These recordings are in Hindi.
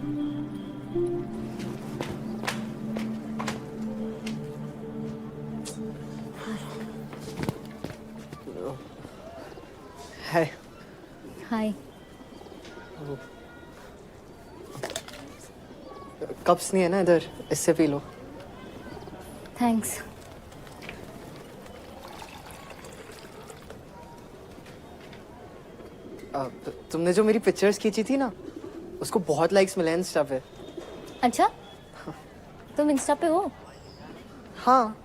हाय। हाय। कप्स नहीं है ना इधर, इससे पी लो। थैंक्स। तुमने जो मेरी पिक्चर्स खींची थी ना, उसको बहुत लाइक्स मिले हैं इंस्टा पे। अच्छा, तुम इंस्टा पे हो? हाँ,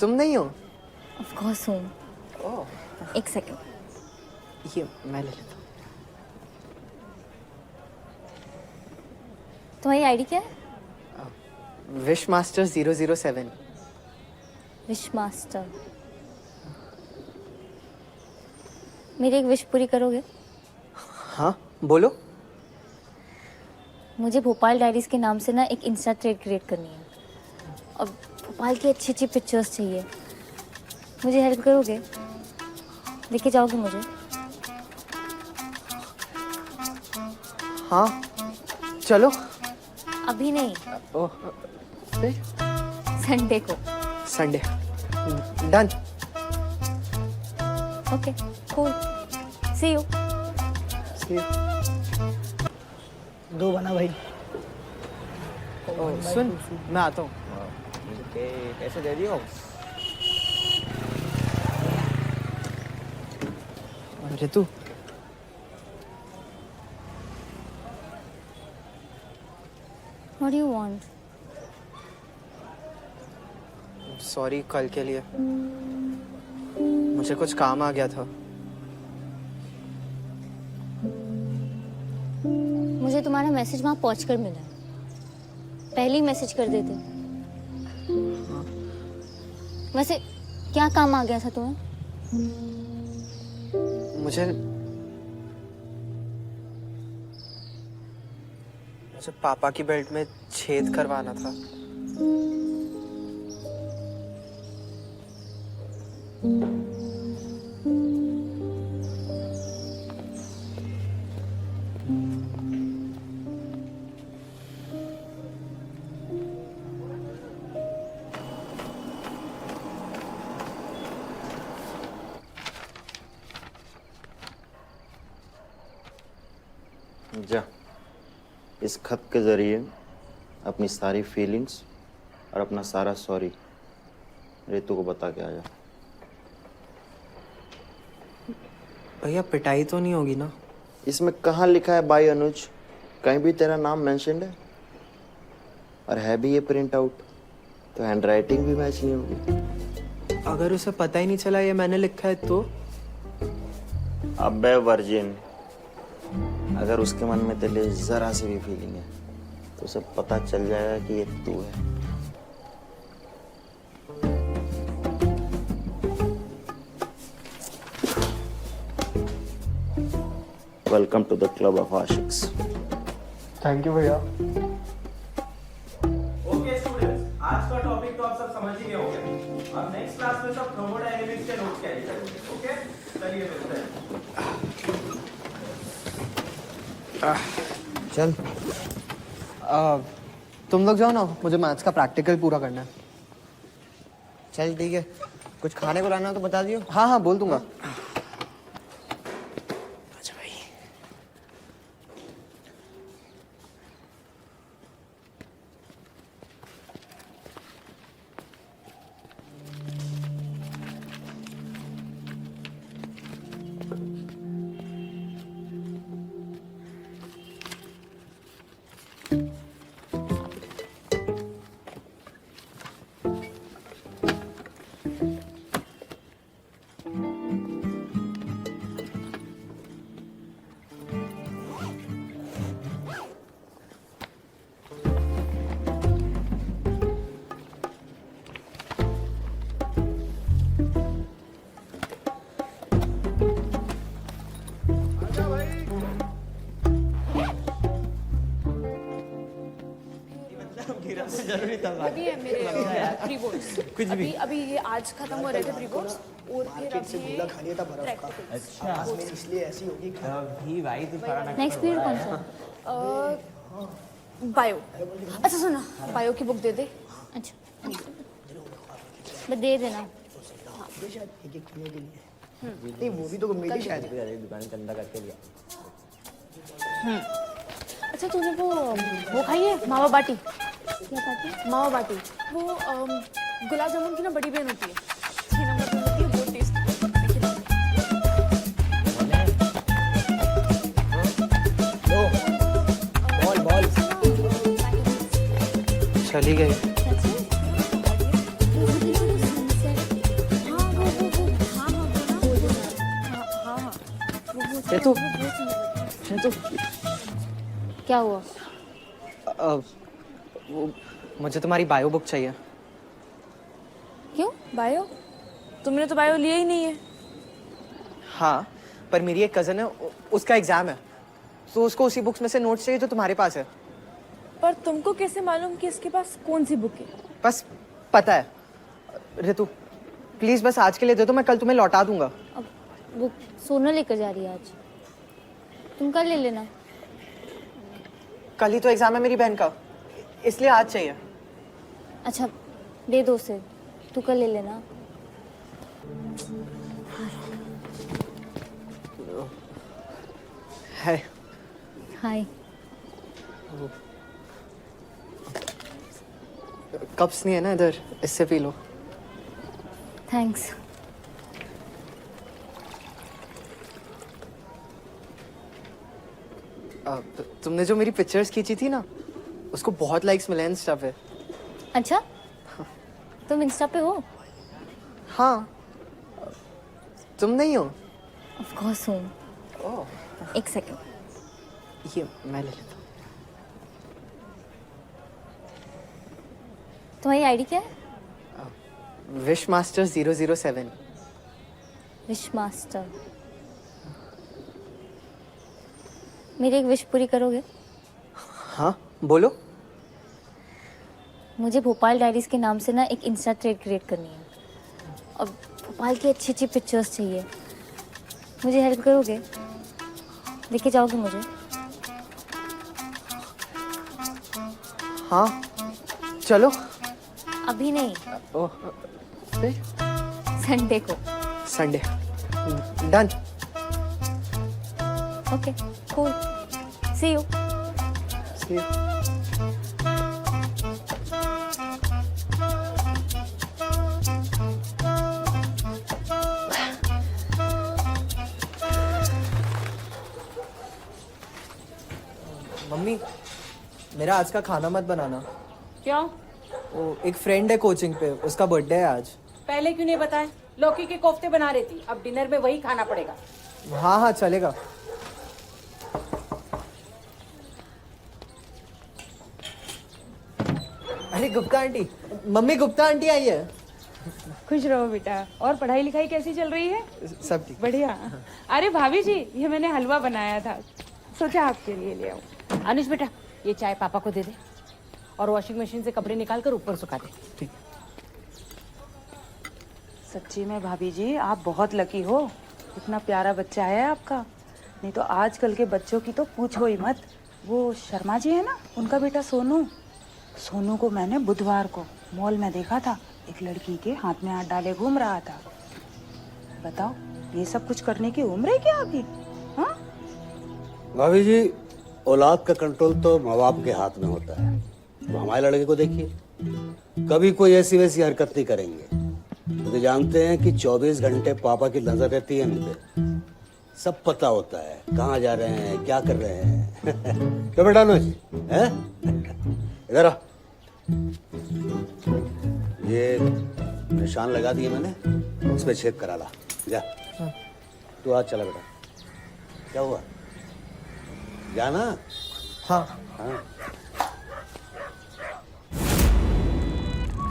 तुम नहीं हो? ऑफ कोर्स हूँ। ओह, एक सेकंड। ये मैं ले लेता हूँ। तुम्हारी आईडी क्या है? Wish master 007। Wish master. मेरी एक विश पूरी करोगे? हाँ, बोलो। मुझे भोपाल डायरीज के नाम से ना एक इंस्टा थ्रेड क्रिएट करनी है और भोपाल की अच्छी अच्छी पिक्चर्स चाहिए। मुझे हेल्प करोगे? लेके जाओगे मुझे? हाँ, चलो। अभी नहीं, ओह, फिर संडे को। Sunday. Done. Okay, cool. See you. See you. दो बना भाई। ओह, सुन, मैं आता हूँ। कैसे दे दियो? ऋतु, What do you want? Sorry कल के लिए। मुझे कुछ काम आ गया था। मुझे तुम्हारा मैसेज वहां पहुंचकर मिला है। पहले ही मैसेज कर देते। वैसे क्या काम आ गया था तुम्हें? मुझे पापा की बेल्ट में छेद करवाना था। जा, इस खत के जरिए अपनी सारी फीलिंग्स और अपना सारा सॉरी रितु को बता के आ जा। भैया पिटाई तो नहीं होगी ना? इसमें कहाँ लिखा है बाय अनुज? कहीं भी तेरा नाम मेंशन्ड है? और है भी ये प्रिंट आउट तो हैंडराइटिंग भी मैच नहीं होगी। अगर उसे पता ही नहीं चला ये मैंने लिखा है तो? अबे वर्जिन, अगर उसके मन में तेरे लिए जरा सी भी फीलिंग है तो उसे पता चल जाएगा कि ये तू है। Welcome to the club of आशिक्स। थैंक यू भैया। ओके स्टूडेंट्स, आज का टॉपिक तो आप सब समझ ही गए होंगे। अब नेक्स्ट क्लास में सब थर्मोडायनेमिक्स के नोट्स कैरी करेंगे। ओके, चलिए मिलते हैं। चल। तुम लोग जाओ ना, मुझे मैथ्स का प्रैक्टिकल पूरा करना है। चल ठीक है, कुछ खाने को लाना हो तो बता दियो। हाँ हाँ, बोल दूंगा। जरूरी था अभी है मेरे प्री बोर्ड्स कुछ भी अभी ये आज खत्म हो रहे थे प्री बोर्ड्स और फिर अभी झूला खा लिया था बर्फ का। अच्छा आवाज मेरी इसलिए ऐसी होगी। अभी भाई तू फराना नेक्स्ट पीरियड कौन सा? बायो। अच्छा सुनो, बायो की बुक दे दे। अच्छा बस दे देना। नहीं वो भी तो कॉमेडी शायद। दुकान चंदा करके लिया। अच्छा तूने वो खाई है मावा बाटी? क्या बात मावा बाटी वो गुलाब जामुन की ना बड़ी बहन होती है, 6 नंबर में होती है, बहुत टेस्टी। बॉल बॉल चली गई। ऋतु, ऋतु, क्या हुआ? मुझे तुम्हारी बायो बुक चाहिए। क्यों? बायो? तुमने तो बायो लिया ही नहीं है। हाँ, पर मेरी एक कजन है, उसका एग्जाम है, तो उसको उसी बुक्स में से नोट्स चाहिए जो तुम्हारे पास है। पर तुमको कैसे मालूम कि इसके पास कौन सी बुक है? बस पता है। ऋतु प्लीज बस आज के लिए दे दो, मैं कल तुम्हें लौटा दूंगा। अब वो सोना लेकर जा रही है आज, तुम कल ले लेना। कल ही तो एग्जाम है मेरी बहन का, इसलिए आज चाहिए। अच्छा दे दो उसे, तू कल ले लेना। है हाय। कप्स नहीं है ना इधर, इससे पी लो। थैंक्स। तुमने जो मेरी पिक्चर्स खींची थी ना, उसको बहुत लाइक्स मिले हैं इंस्टा पे। अच्छा तुम इंस्टा पे हो? हाँ, तुम नहीं हो? ऑफ कोर्स हूँ। ओह, एक सेकंड, ये मैं ले लेता हूँ। तुम्हारी आईडी क्या है? Wish master 007। Wish master. मेरी एक विश पूरी करोगे? हाँ बोलो। मुझे भोपाल डायरीज के नाम से ना एक इंस्टा थ्रेड क्रिएट करनी है, और भोपाल की अच्छी अच्छी पिक्चर्स चाहिए। मुझे हेल्प करोगे? लेके जाओगे मुझे? हाँ चलो। अभी नहीं, ओह, फिर संडे को। Sunday done. Okay cool, see you. See you. Mummy, मेरा आज का खाना मत बनाना। क्यों? वो एक फ्रेंड है कोचिंग पे, उसका बर्थडे है आज। पहले क्यों नहीं बताया? लौकी के कोफ्ते बना रही थी, अब डिनर में वही खाना पड़ेगा। हाँ हाँ चलेगा। अरे Gupta aunty, mummy Gupta aunty आई है। खुश रहो बेटा। और पढ़ाई लिखाई कैसी चल रही है? सब ठीक। बढ़िया। अरे भाभी जी, ये मैंने हलवा बनाया था, सोचा आपके लिए ले आऊं। अनुज बेटा, ये चाय पापा को दे दे, और वॉशिंग मशीन से कपड़े निकाल कर ऊपर सुखा दे। ठीक। सच्ची में भाभी जी, आप बहुत लकी हो, इतना प्यारा बच्चा है आपका। नहीं तो आजकल के बच्चों की तो पूछो ही मत। वो शर्मा जी है ना, उनका बेटा सोनू, सोनू को मैंने बुधवार को मॉल में देखा था, एक लड़की के हाथ में हाथ डाले घूम रहा था। बताओ, ये सब कुछ करने की उम्र है क्या अभी? हाँ भाभी जी, औलाद का कंट्रोल तो माँ बाप के हाथ में होता है। तो हमारे लड़के को देखिए, कभी कोई ऐसी वैसी हरकत नहीं करेंगे। तो जानते हैं कि 24 घंटे पापा की नजर रहती है इन पे, सब पता होता है कहाँ जा रहे हैं, क्या कर रहे हैं। तो बेटा अनुज, इधर आ। ये निशान लगा दिए मैंने, उस पे छेद करा ला। जा तू आज चला बेटा। क्या हुआ? जाना? हाँ। हाँ।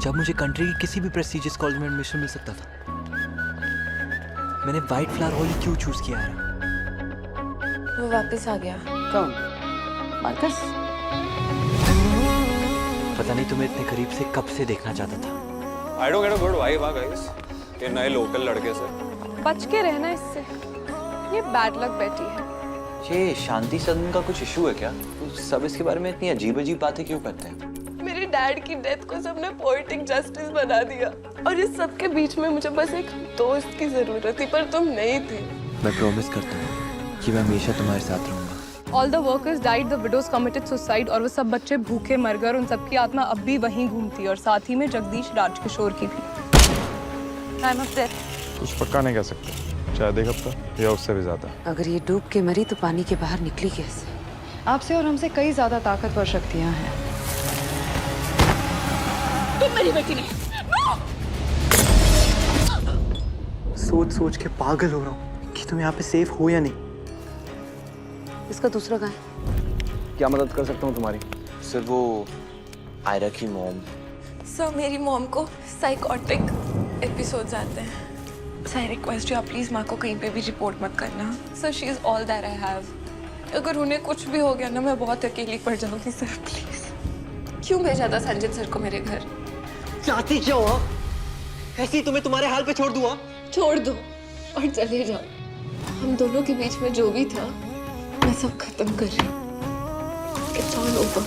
जब मुझे कंट्री की किसी भी प्रेस्टिजियस कॉलेज में एडमिशन मिल सकता था, मैंने वाइट फ्लावर हॉल क्यों चूज किया है? वो वापस आ गया। कौन? मार्कस? पता नहीं तुम्हें इतने करीब से कब से देखना चाहता था। I don't get a good vibe, guys. ये नए लोकल लड़के से। बच के रहना इससे, ये बैड लक बैठी है। ये शांति सदन का कुछ इशू है क्या? तो सब इसके बारे में इतनी अजीब अजीब बातें क्यों करते हैं? मेरे डैड की डेथ को सबने पोएटिक जस्टिस बना दिया और इस सब के बीच में मुझे बस एक दोस्त की जरूरत थी, पर तुम नहीं थे। मैं प्रॉमिस करता हूँ कि मैं हमेशा तुम्हारे साथ रहूंगा। All the workers died, the widows committed suicide और वो सब बच्चे भूखे मर गए और उन सबकी आत्मा अब भी वहीं घूमती है और साथ ही में जगदीश राजकिशोर की भी। Time of death. कुछ पक्का नहीं कह सकते, शायद 1 हफ्ता या उससे भी ज्यादा। अगर ये डूब के मरी तो पानी के बाहर निकली कैसे? आपसे और हमसे कई ज्यादा ताकतवर शक्तियां हैं। तुम मेरी बेटी नहीं। सोच सोच के पागल हो रहा हूँ कि तुम यहाँ पे सेफ हो या नहीं। इसका दूसरा कहाँ है? क्या मदद कर सकता हूँ तुम्हारी? सर वो आयरा की मॉम। सर मेरी मॉम को साइकोटिक एपिसोड्स आते हैं। सर आई रिक्वेस्ट यू, आप प्लीज माँ को कहीं पे भी रिपोर्ट मत करना। Sir she is all that I have. अगर उन्हें कुछ भी हो गया ना, मैं बहुत अकेली पड़ जाऊंगी। Sir please. क्यों भेजा था संजीत सर को मेरे घर? चाहती क्या हो? ऐसी तुम्हें तुम्हारे हाल पे छोड़ दूँ? छोड़ दो और चले जाओ। हम दोनों के बीच में जो भी था मैं सब खत्म कर रही हूँ। It's all over.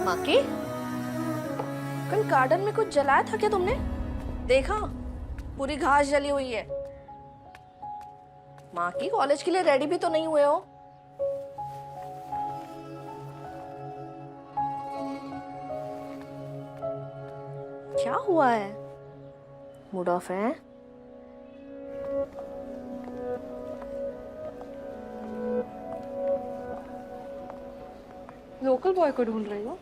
माकी, कल गार्डन में कुछ जलाया था क्या तुमने? देखा, पूरी घास जली हुई है। माकी, कॉलेज के लिए रेडी भी तो नहीं हुए हो। क्या हुआ है? मूड ऑफ है? लोकल बॉय को ढूंढ रही हो?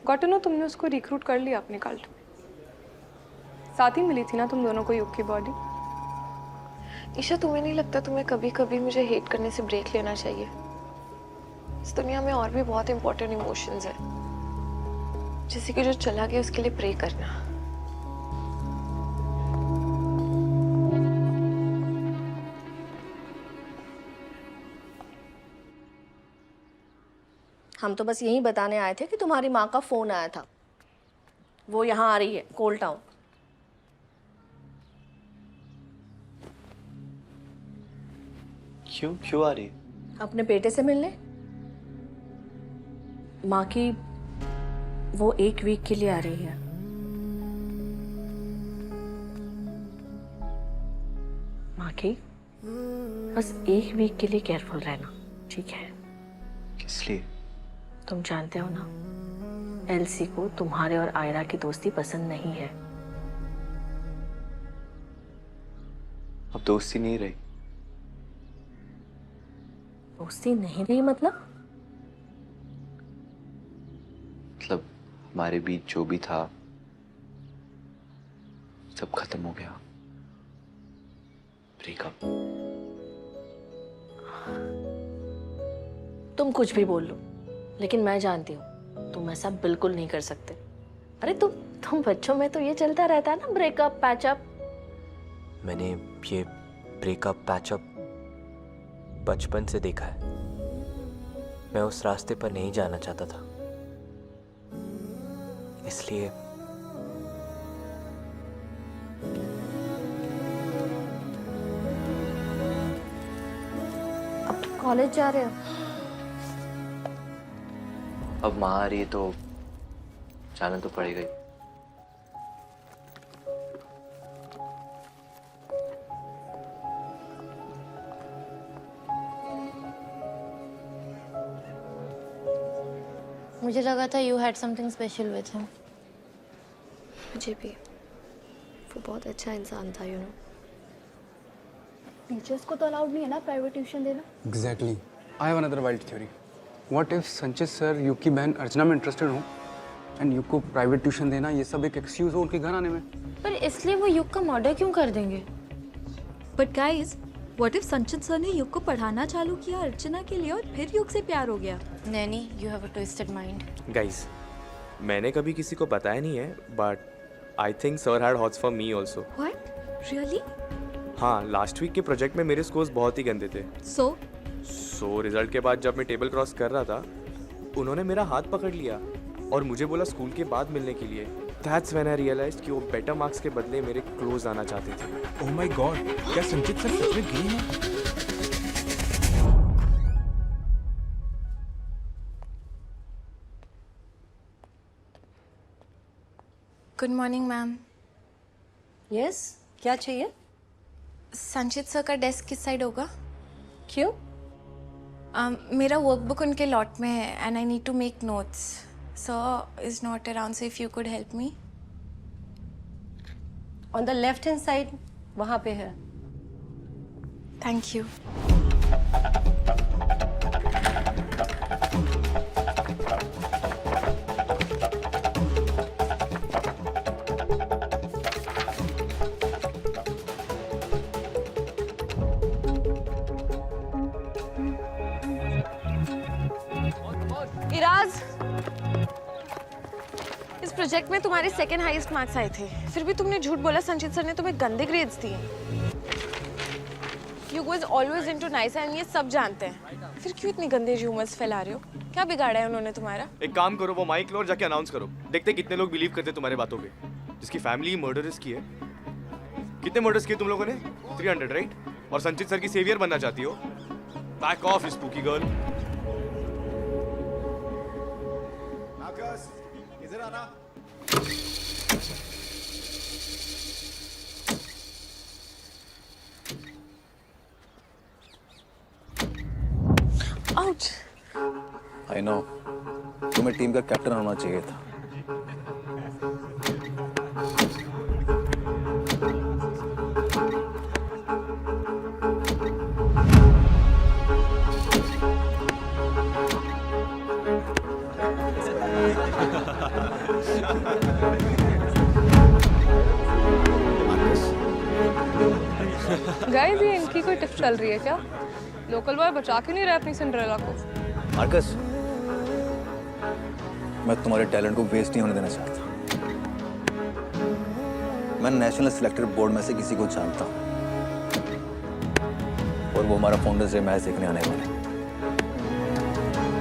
गॉट टू नो तुमने उसको रिक्रूट कर लिया अपने कल्ट में। साथ ही मिली थी ना तुम दोनों को युग की बॉडी। ईशा, तुम्हें नहीं लगता तुम्हें कभी कभी मुझे हेट करने से ब्रेक लेना चाहिए? इस दुनिया में और भी बहुत इंपॉर्टेंट इमोशंस है, जैसे कि जो चला गया उसके लिए प्रे करना। हम तो बस यही बताने आए थे कि तुम्हारी माँ का फोन आया था। वो यहाँ आ रही है, कोल्ड टाउन। क्यों आ रही है? अपने बेटे से मिलने। माँ की वो 1 वीक के लिए आ रही है। माँ की बस 1 वीक के लिए केयरफुल रहना, ठीक है? किस लिए? तुम जानते हो ना, एलसी को तुम्हारे और आयरा की दोस्ती पसंद नहीं है। अब दोस्ती नहीं रही। दोस्ती नहीं रही मतलब? मतलब हमारे बीच जो भी था सब खत्म हो गया। ब्रेकअप। तुम कुछ भी बोल लो, लेकिन मैं जानती हूँ तुम ऐसा बिल्कुल नहीं कर सकते। अरे तुम बच्चों में तो ये चलता रहता है ना, ब्रेकअप पैचअप। मैंने ये ब्रेकअप पैचअप बचपन से देखा है। मैं उस रास्ते पर नहीं जाना चाहता था, इसलिए अब तुम कॉलेज जा रहे हो? अब माँ आ रही है तो जाना तो पड़ेगा ही। मुझे लगा था you had something special with him. मुझे भी, वो बहुत अच्छा इंसान था, यू नो। टीचर्स को तो अलाउड नहीं है ना प्राइवेट ट्यूशन देना। Exactly. I have another wild theory. What if संचित सर युग की बहन अर्चना में इंटरेस्टेड हो एंड युग को प्राइवेट ट्यूशन देना ये सब एक एक्सक्यूज हो उनके घर आने में। पर इसलिए वो युग का मर्डर क्यों कर देंगे? बट गाइस, व्हाट इफ संचित सर ने युग को पढ़ाना चालू किया अर्चना के लिए और फिर युग से प्यार हो गया? Naini, you have a twisted mind. Guys, मैंने कभी किसी को बताया नहीं है, but I think sir had hots for me also. What? Really? हाँ, लास्ट वीक के प्रोजेक्ट में मेरे स्कोर्स बहुत ही गंदे थे। सो रिजल्ट के बाद जब मैं टेबल क्रॉस कर रहा था, उन्होंने मेरा हाथ पकड़ लिया और मुझे बोला स्कूल के बाद मिलने के लिए। दैट्स व्हेन आई रियलाइज्ड कि वो बेटर मार्क्स के बदले मेरे क्लोज आना चाहते थे। ओह माय गॉड, क्या संचित सर सच में गए हैं? Good morning ma'am. यस, क्या चाहिए? संचित सर का डेस्क किस साइड होगा? क्यों? मेरा वर्कबुक उनके लॉट में है and I need to make notes. Sir is not around, so if you could help me. On the left hand side, वहाँ पे है। Thank you. इराज, इस प्रोजेक्ट में तुम्हारे सेकंड हाईएस्ट मार्क्स आए थे, फिर भी तुमने झूठ बोला संचित सर ने तुम्हें गंदे ग्रेड्स दिए। You was always into nice and ये सब जानते हैं, फिर क्यों इतनी गंदे ह्यूमर्स फैला रहे हो? क्या बिगाड़ा है उन्होंने तुम्हारा? एक काम करो, वो माइक लो और जाके अनाउंस करो। देखते कितने लोग बिलीव करते तुम्हारे बातों पे। जिसकी फैमिली मर्डरस की है। कितने मर्डर्स किए तुम लोगों ने? 300, राइट? और संचित सर की सेवियर बनना चाहती हो? Back of you spooky girl. इधर आना। आउच। आई नो, तुम्हें टीम का कैप्टन होना चाहिए था। गाइस, ये इनकी कोई टिप चल रही है क्या? लोकल बॉय बचा क्यों नहीं रहा अपनी सिंड्रेला को? मार्कस, मैं तुम्हारे टैलेंट को वेस्ट नहीं होने देना चाहता। मैं नेशनल सिलेक्टेड बोर्ड में से किसी को जानता हूँ और वो हमारा फाउंडर्स डे मैच देखने आने वाले।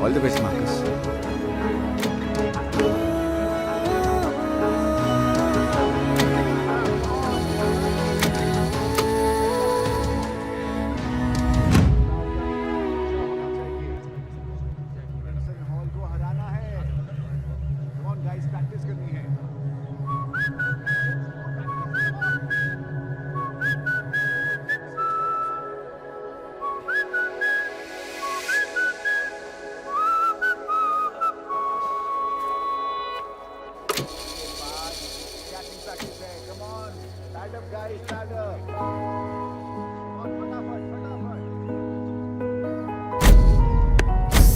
All the best Marcus.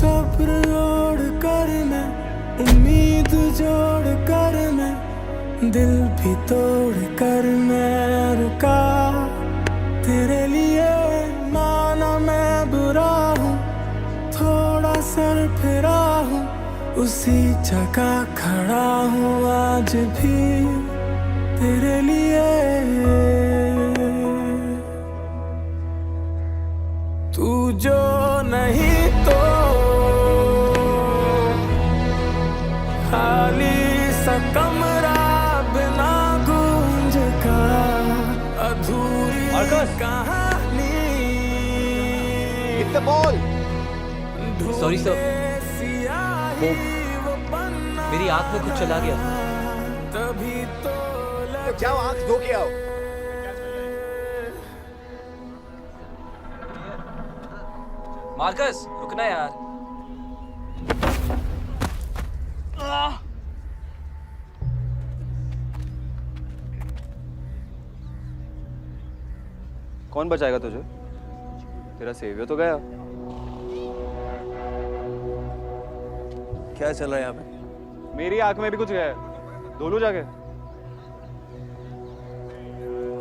सब्र जोड़ कर मैं, उम्मीद जोड़ कर मैं, दिल भी तोड़ कर मैं रुका। तेरे लिए माना मैं बुरा हूँ, थोड़ा सर फिरा हूँ, उसी जगह खड़ा हूँ आज भी तेरे लिए। तू जो नहीं तो खाली सा कमरा बिना गूंज का, अधूरी कहानी। Hit the ball. Sorry sir, मेरी आंख में कुछ चला गया। तभी तो जाओ आंख धो के आओ। मार्कस, रुकना यार। कौन बचाएगा तुझे? तेरा सेवियर तो गया। क्या चल रहा है यहाँ पे? मेरी आंख में भी कुछ गया है। दोनों जाके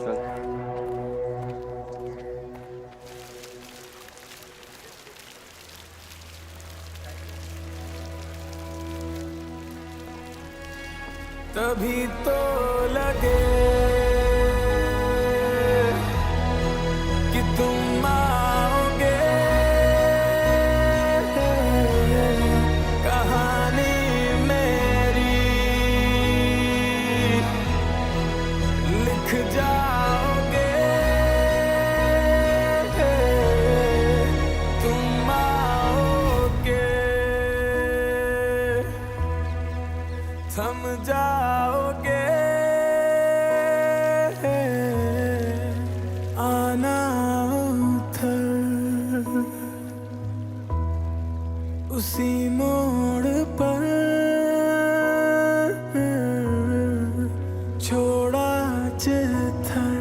चल। तभी तो लगे कि तुम आओगे, कहानी मेरी लिख जाओगे, तुम आओगे, थम जाओगे, आना उधर उसी मोड़ पर, छोड़ा जिधर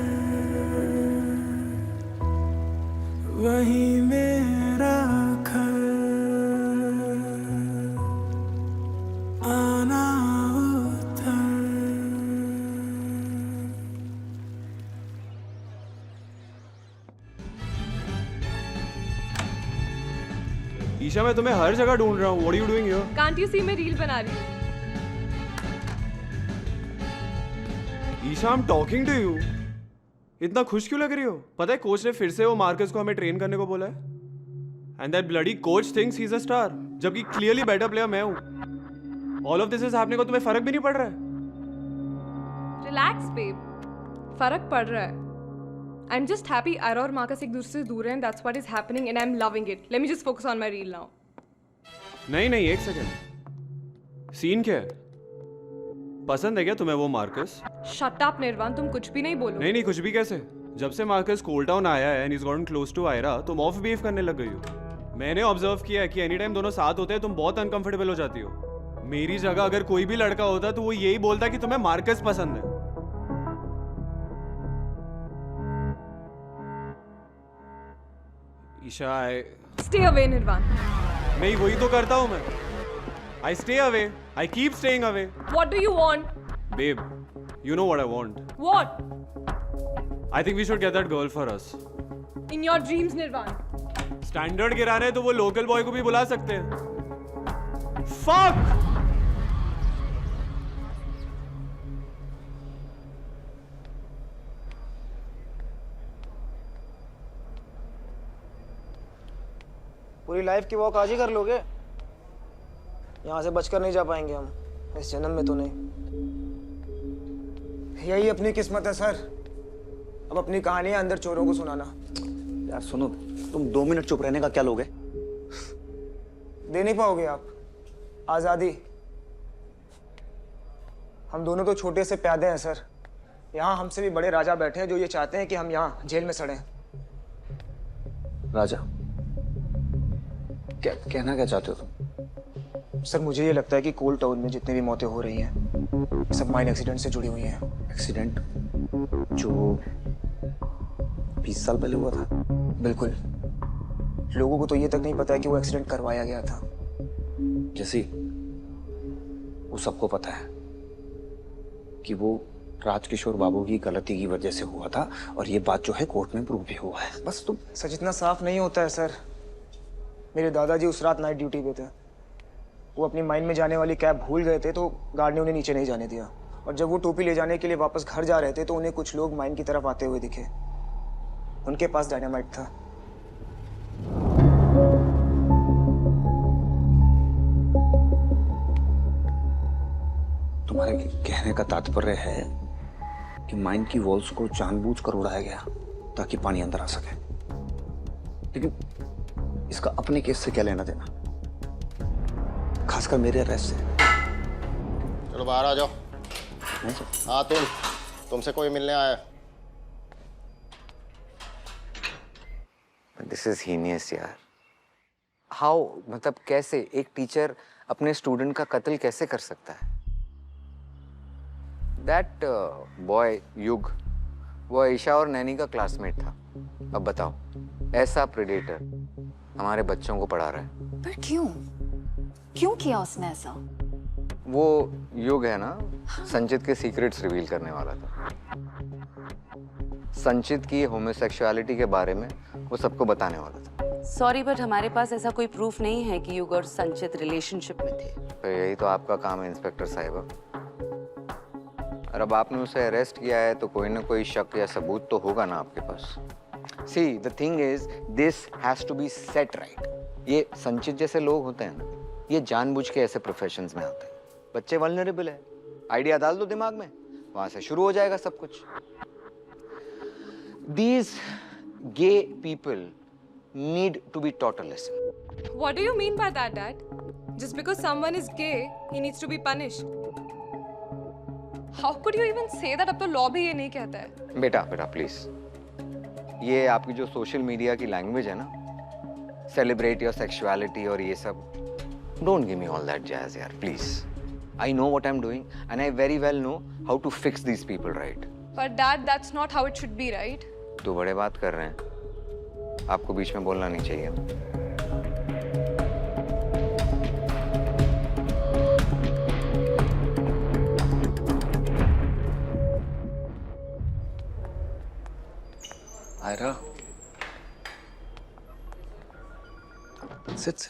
वही मेरा घर, आना ईशा, मैं तुम्हें हर जगह ढूंढ रहा हूँ। What are you doing here? Can't you see मैं रील बना रही हूँ? Isha, I'm talking to you. इतना खुश क्यों लग रही हो? पता है कोच ने फिर से वो मार्कस को हमें ट्रेन करने को बोला है। And that bloody coach thinks he's a star, जबकि clearly better player मैं हूँ। All of this is happening को तुम्हें फर्क भी नहीं पड़ रहा है? Relax, babe. फर्क पड़ रहा है. I'm just happy Ira और मार्कस एक दूसरे से दूर हैं. That's what is happening and I'm loving it. Let me just focus on my reel now. नहीं नहीं, एक सेकंड। सीन क्या है? पसंद है क्या तुम्हें वो मार्कस? Shut up, निर्वाण. तुम कुछ भी नहीं बोलो. नहीं नहीं, कुछ भी कैसे? जब से मार्कस कोल टाउन आया है and he's gotten close to Ira, तुम ऑफ बिहेव करने लग गई हो। मैंने ऑब्जर्व किया है कि एनी टाइम दोनों साथ होते हैं तुम बहुत अनकंफर्टेबल हो जाती हो। मेरी जगह अगर कोई भी लड़का होता तो वो यही बोलता कि तुम्हें मार्कस पसंद है। ईशा, Stay away, निर्वाण. मैं वही तो करता हूँ मैं। I stay away. I keep staying away. What do you want? Babe, you know what I want. What? I think we should get that girl for us. In your dreams, निर्वाण. स्टैंडर्ड गिराना है तो वो लोकल बॉय को भी बुला सकते हैं। Fuck! पूरी लाइफ की वॉक आज ही कर लोगे? यहाँ से बचकर नहीं जा पाएंगे हम, इस जन्म में तो नहीं। यही अपनी किस्मत है सर। अब अपनी कहानियां अंदर चोरों को सुनाना। यार सुनो, तुम 2 मिनट चुप रहने का क्या लोगे? दे नहीं पाओगे आप आजादी। हम दोनों तो छोटे से प्यादे हैं सर। यहाँ हमसे भी बड़े राजा बैठे हैं जो ये चाहते हैं कि हम यहाँ जेल में सड़ें। राजा? क्या कहना क्या चाहते हो तुम? सर मुझे ये लगता है कि कोल टाउन में जितनी भी मौतें हो रही हैं सब माइन एक्सीडेंट से जुड़ी हुई हैं। एक्सीडेंट जो 20 साल पहले हुआ था? बिल्कुल। लोगों को तो ये तक नहीं पता है कि वो एक्सीडेंट करवाया गया था। जैसी वो सबको पता है कि वो राजकिशोर बाबू की गलती की वजह से हुआ था और ये बात जो है कोर्ट में प्रूव भी हुआ है। बस तुम सच इतना साफ नहीं होता है सर। मेरे दादाजी उस रात नाइट ड्यूटी पे थे। वो अपनी माइन में जाने वाली कैब भूल गए थे तो गार्ड ने उन्हें नीचे नहीं जाने दिया। और जब वो टोपी ले जाने के लिए वापस घर जा रहे थे तो उन्हें कुछ लोग माइन की तरफ आते हुए दिखे। उनके पास डायनामाइट था। तुम्हारे कहने का तात्पर्य है कि माइन की वॉल्स को जानबूझकर उड़ाया गया ताकि पानी अंदर आ सके। लेकिन इसका अपने केस से क्या लेना देना, खासकर मेरे अरेस्ट से? चलो बाहर आ जाओ। हाँ तुमसे कोई मिलने आया। दिस इज हीनियस यार। हाउ, मतलब कैसे एक टीचर अपने स्टूडेंट का कत्ल कैसे कर सकता है? दैट बॉय युग वो ईशा और नैनी का क्लासमेट था। अब बताओ, ऐसा प्रेडेटर हमारे बच्चों को पढ़ा रहा है। पर क्यों क्यों किया उसने ऐसा? वो युग है ना, संचित के सीक्रेट्स रिवील करने वाला था। संचित की होमोसेक्सुअलिटी के बारे में वो सबको बताने वाला था। सॉरी बट हमारे पास ऐसा कोई प्रूफ नहीं है कि युग और संचित रिलेशनशिप में थे। तो यही तो आपका काम है इंस्पेक्टर साहिबा। और अब आपने उसे अरेस्ट किया है तो कोई ना कोई शक या सबूत तो होगा ना आपके पास। See the thing is this has to be set right. ये संचित जैसे लोग होते हैं ना, ये जानबूझ के ऐसे प्रोफेशंस में आते हैं। बच्चे वल्नरेबल है, आइडिया डाल दो दिमाग में, वहां से शुरू हो जाएगा सब कुछ। These gay people need to be taught a lesson. What do you mean by that, Dad? Just because someone is gay, he needs to be punished. How could you even say that? अब तो लॉ भी ये नहीं कहता है। बेटा बेटा प्लीज, ये आपकी जो सोशल मीडिया की लैंग्वेज है ना, सेलिब्रेट योर सेक्सुअलिटी और ये सब, don't give me all that jazz यार please. I know what I am doing and I very well know how to fix these people right. But Dad, that's not how it should be, right? तो बड़े बात कर रहे हैं, आपको बीच में बोलना नहीं चाहिए। Ayra, sit.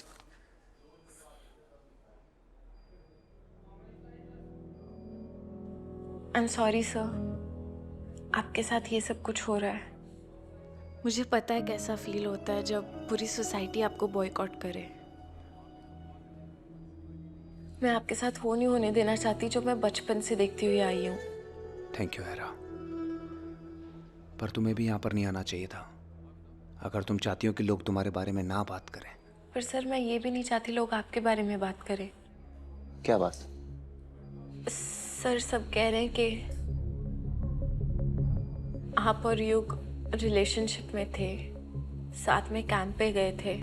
I'm sorry, sir. आपके साथ ये सब कुछ हो रहा है। मुझे पता है कैसा फील होता है जब पूरी सोसाइटी आपको बॉयकॉट करे। मैं आपके साथ वो नहीं होने देना चाहती जो मैं बचपन से देखती हुई आई हूँ। थैंक यू आयरा, पर तुम्हें भी यहाँ पर नहीं आना चाहिए था अगर तुम चाहती हो कि लोग तुम्हारे बारे में ना बात करें। पर सर, मैं ये भी नहीं चाहती लोग आपके बारे में बात करें। क्या बात? सर, सब कह रहे हैं कि आप और युग रिलेशनशिप में थे, साथ में कैंप पे गए थे।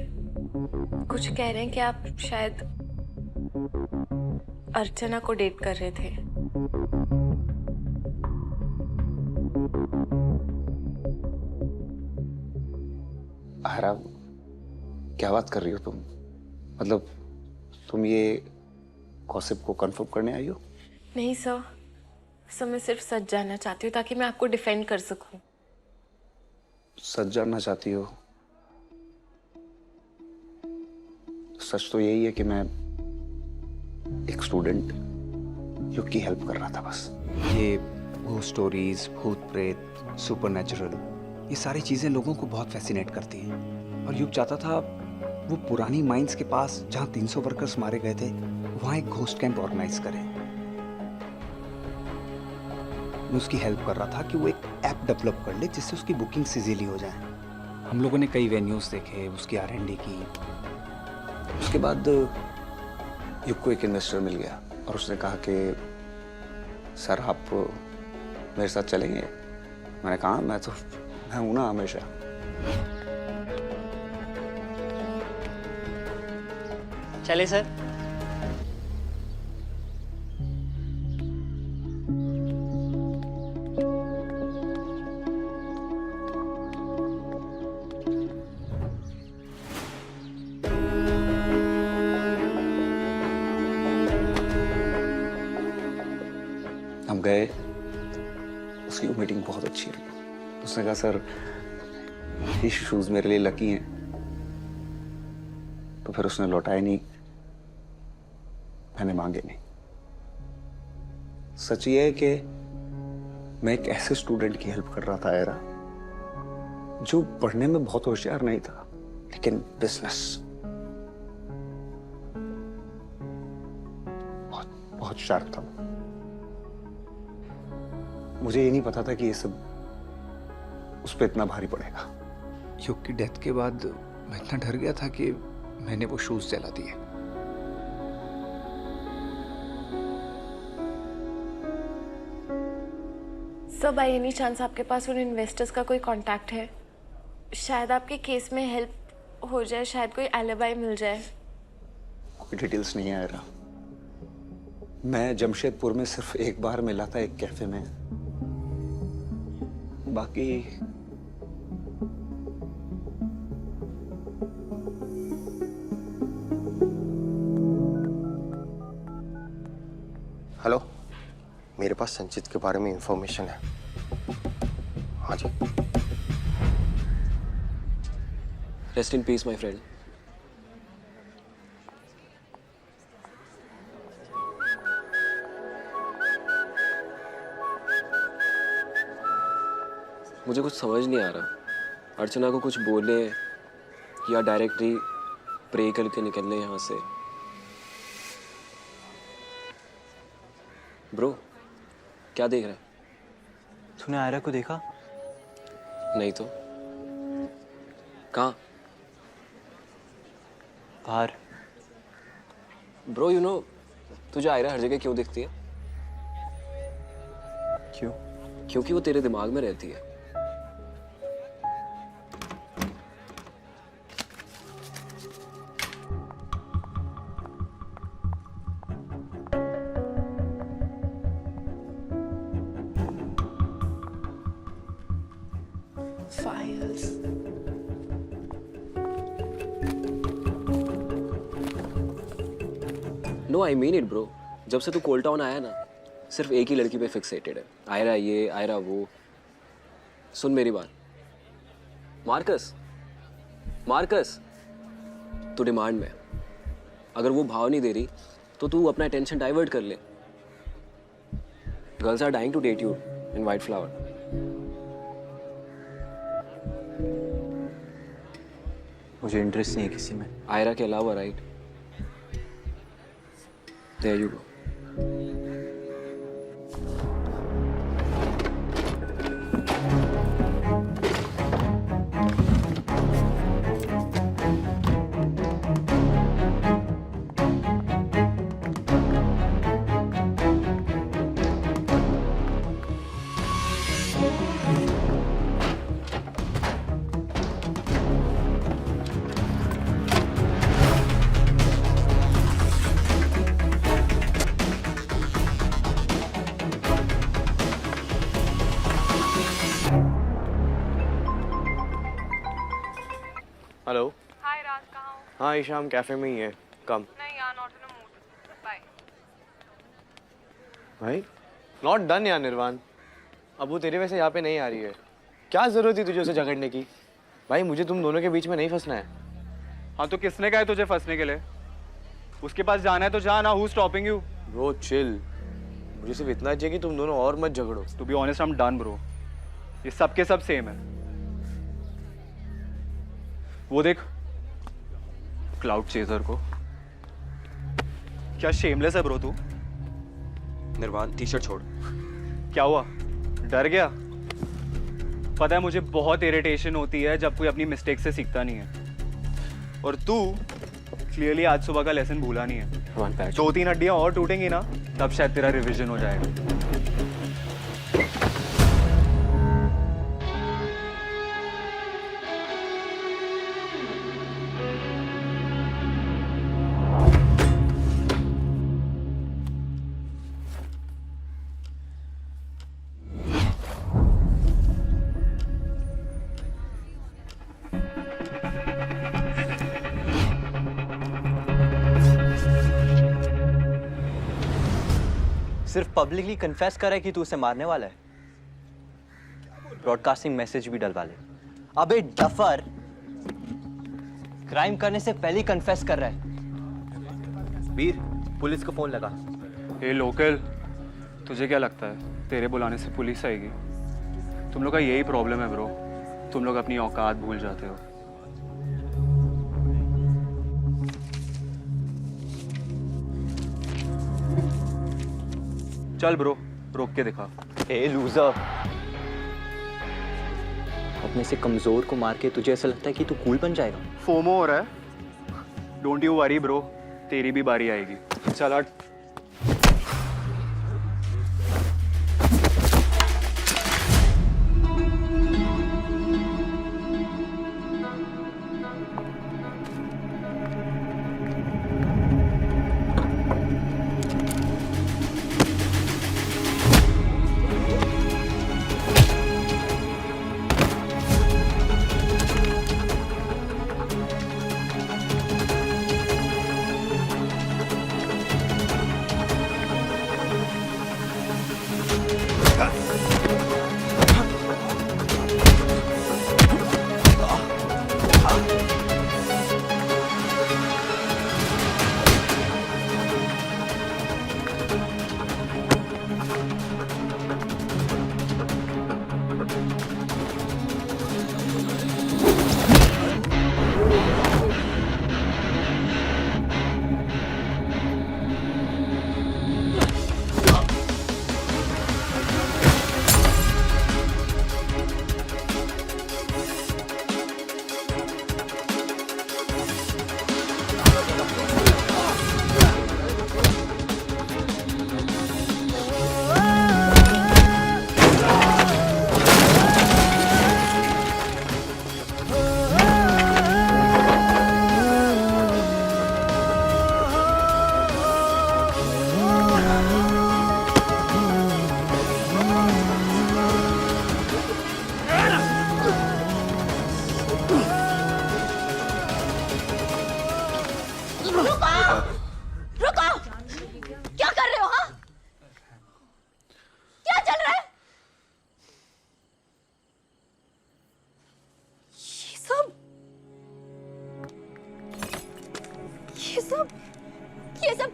कुछ कह रहे हैं कि आप शायद अर्चना को डेट कर रहे थे। आयरा, क्या बात कर रही हो तुम? मतलब तुम ये गॉसिप को कंफर्म करने आई हो? नहीं सर, मैं सिर्फ सच जानना चाहती हूँ ताकि मैं आपको डिफेंड कर सकूं। सच जानना चाहती हो? सच तो यही है कि मैं एक स्टूडेंट युग की हेल्प कर रहा था बस। ये वो स्टोरीज, भूत प्रेत, सुपरनैचुरल, ये सारी चीजें लोगों को बहुत फैसिनेट करती हैं। और युग चाहता था वो पुरानी माइंस के पास जहाँ 300 वर्कर्स मारे गए थे, वहाँ एक घोस्ट कैंप ऑर्गेनाइज करे। मैं उसकी हेल्प कर रहा था कि वो एक ऐप डेवलप कर ले जिससे उसकी बुकिंग इजीली हो जाए। हम लोगों ने कई वेन्यूज देखे, उसकी R&D की। उसके बाद युग को एक इन्वेस्टर मिल गया और उसने कहा कि सर आप मेरे साथ चलेंगे? मैंने कहा मैं हूं ना हमेशा। चले सर। हम गए, उसकी मीटिंग बहुत अच्छी रही। उसने कहा सर ये शूज मेरे लिए लकी हैं, तो फिर उसने लौटाए नहीं, मैंने मांगे नहीं। सच ये है कि मैं एक ऐसे स्टूडेंट की हेल्प कर रहा था आयरा, जो पढ़ने में बहुत होशियार नहीं था, लेकिन बिजनेस बहुत शार्प था। मुझे ये नहीं पता था कि ये सब उस पर इतना भारी पड़ेगा। युग की डेथ के बाद मैं इतना डर गया था कि मैंने वो शूज जला दिए। सर, बाय एनी चांस आपके पास उन इन्वेस्टर्स का कोई कांटेक्ट है? शायद आपके केस में हेल्प हो जाए, शायद कोई एलिबाई मिल जाए। कोई डिटेल्स नहीं है। मैं जमशेदपुर में सिर्फ एक बार मिला था एक कैफे में। बाकी हेलो, मेरे पास संचित के बारे में इंफॉर्मेशन है। हाँ जी। Rest in peace my friend. मुझे कुछ समझ नहीं आ रहा। अर्चना को कुछ बोले या डायरेक्टली प्रे करके निकलने यहाँ से। ब्रो, क्या देख रहा है? तूने आयरा को देखा? नहीं तो। कहाँ? बाहर। ब्रो, यू नो, तुझे आयरा हर जगह क्यों दिखती है? क्यों? क्योंकि वो तेरे दिमाग में रहती है। Files. No, I mean it bro. जब से तू कोल टाउन आया ना, सिर्फ एक ही लड़की पे फिक्सेटेड है। आयरा ये, आयरा वो। सुन मेरी बात, मार्कस, मार्कस, तू डिमांड में। अगर वो भाव नहीं दे रही तो तू अपना अटेंशन डाइवर्ट कर ले। Girls are dying to date you in white flower. मुझे इंटरेस्ट नहीं है किसी में। आयरा के अलावा, right? There you go. Hello. Hi Raj, कहाँ हो? हाँ ईशाम कैफे में ही है, कम। नहीं यार, not in a mood. Bye. भाई नॉट डन यार निर्वाण। अब वो तेरे वैसे यहाँ पे नहीं आ रही है। क्या जरूरत थी तुझे उसे झगड़ने की? भाई मुझे तुम दोनों के बीच में नहीं फंसना है। हाँ तो किसने कहा है तुझे फंसने के लिए? उसके पास जाना है तो जा ना। Who stopping you? Bro chill. मुझे सिर्फ इतना चाहिए कि तुम दोनों और मत झगड़ो। To be honest, I am done bro. ये सब के सब सेम है। वो देख क्लाउड चेजर को। क्या शेमलेस है ब्रो तू? निर्वाण, टी शर्ट छोड़। क्या हुआ, डर गया? पता है मुझे बहुत इरिटेशन होती है जब कोई अपनी मिस्टेक से सीखता नहीं है। और तू क्लियरली आज सुबह का लेसन भूला नहीं है। 2-3 हड्डियां और टूटेंगी ना, तब शायद तेरा रिवीजन हो जाएगा। सिर्फ पब्लिकली कन्फेस करे कि तू उसे मारने वाला है। ब्रॉडकास्टिंग मैसेज भी डलवा ले। अबे डफर, क्राइम करने से पहले कन्फेस कर रहा है। वीर, पुलिस को फोन लगा। ए लोकल, तुझे क्या लगता है तेरे बुलाने से पुलिस आएगी? तुम लोग का यही प्रॉब्लम है ब्रो। तुम लोग अपनी औकात भूल जाते हो। चल ब्रो, रोक के दिखा। ए लूजर, अपने से कमजोर को मार के तुझे ऐसा लगता है कि तू कूल बन जाएगा? फोमो हो रहा है। डोंट यू वरी ब्रो, तेरी भी बारी आएगी। चल हट।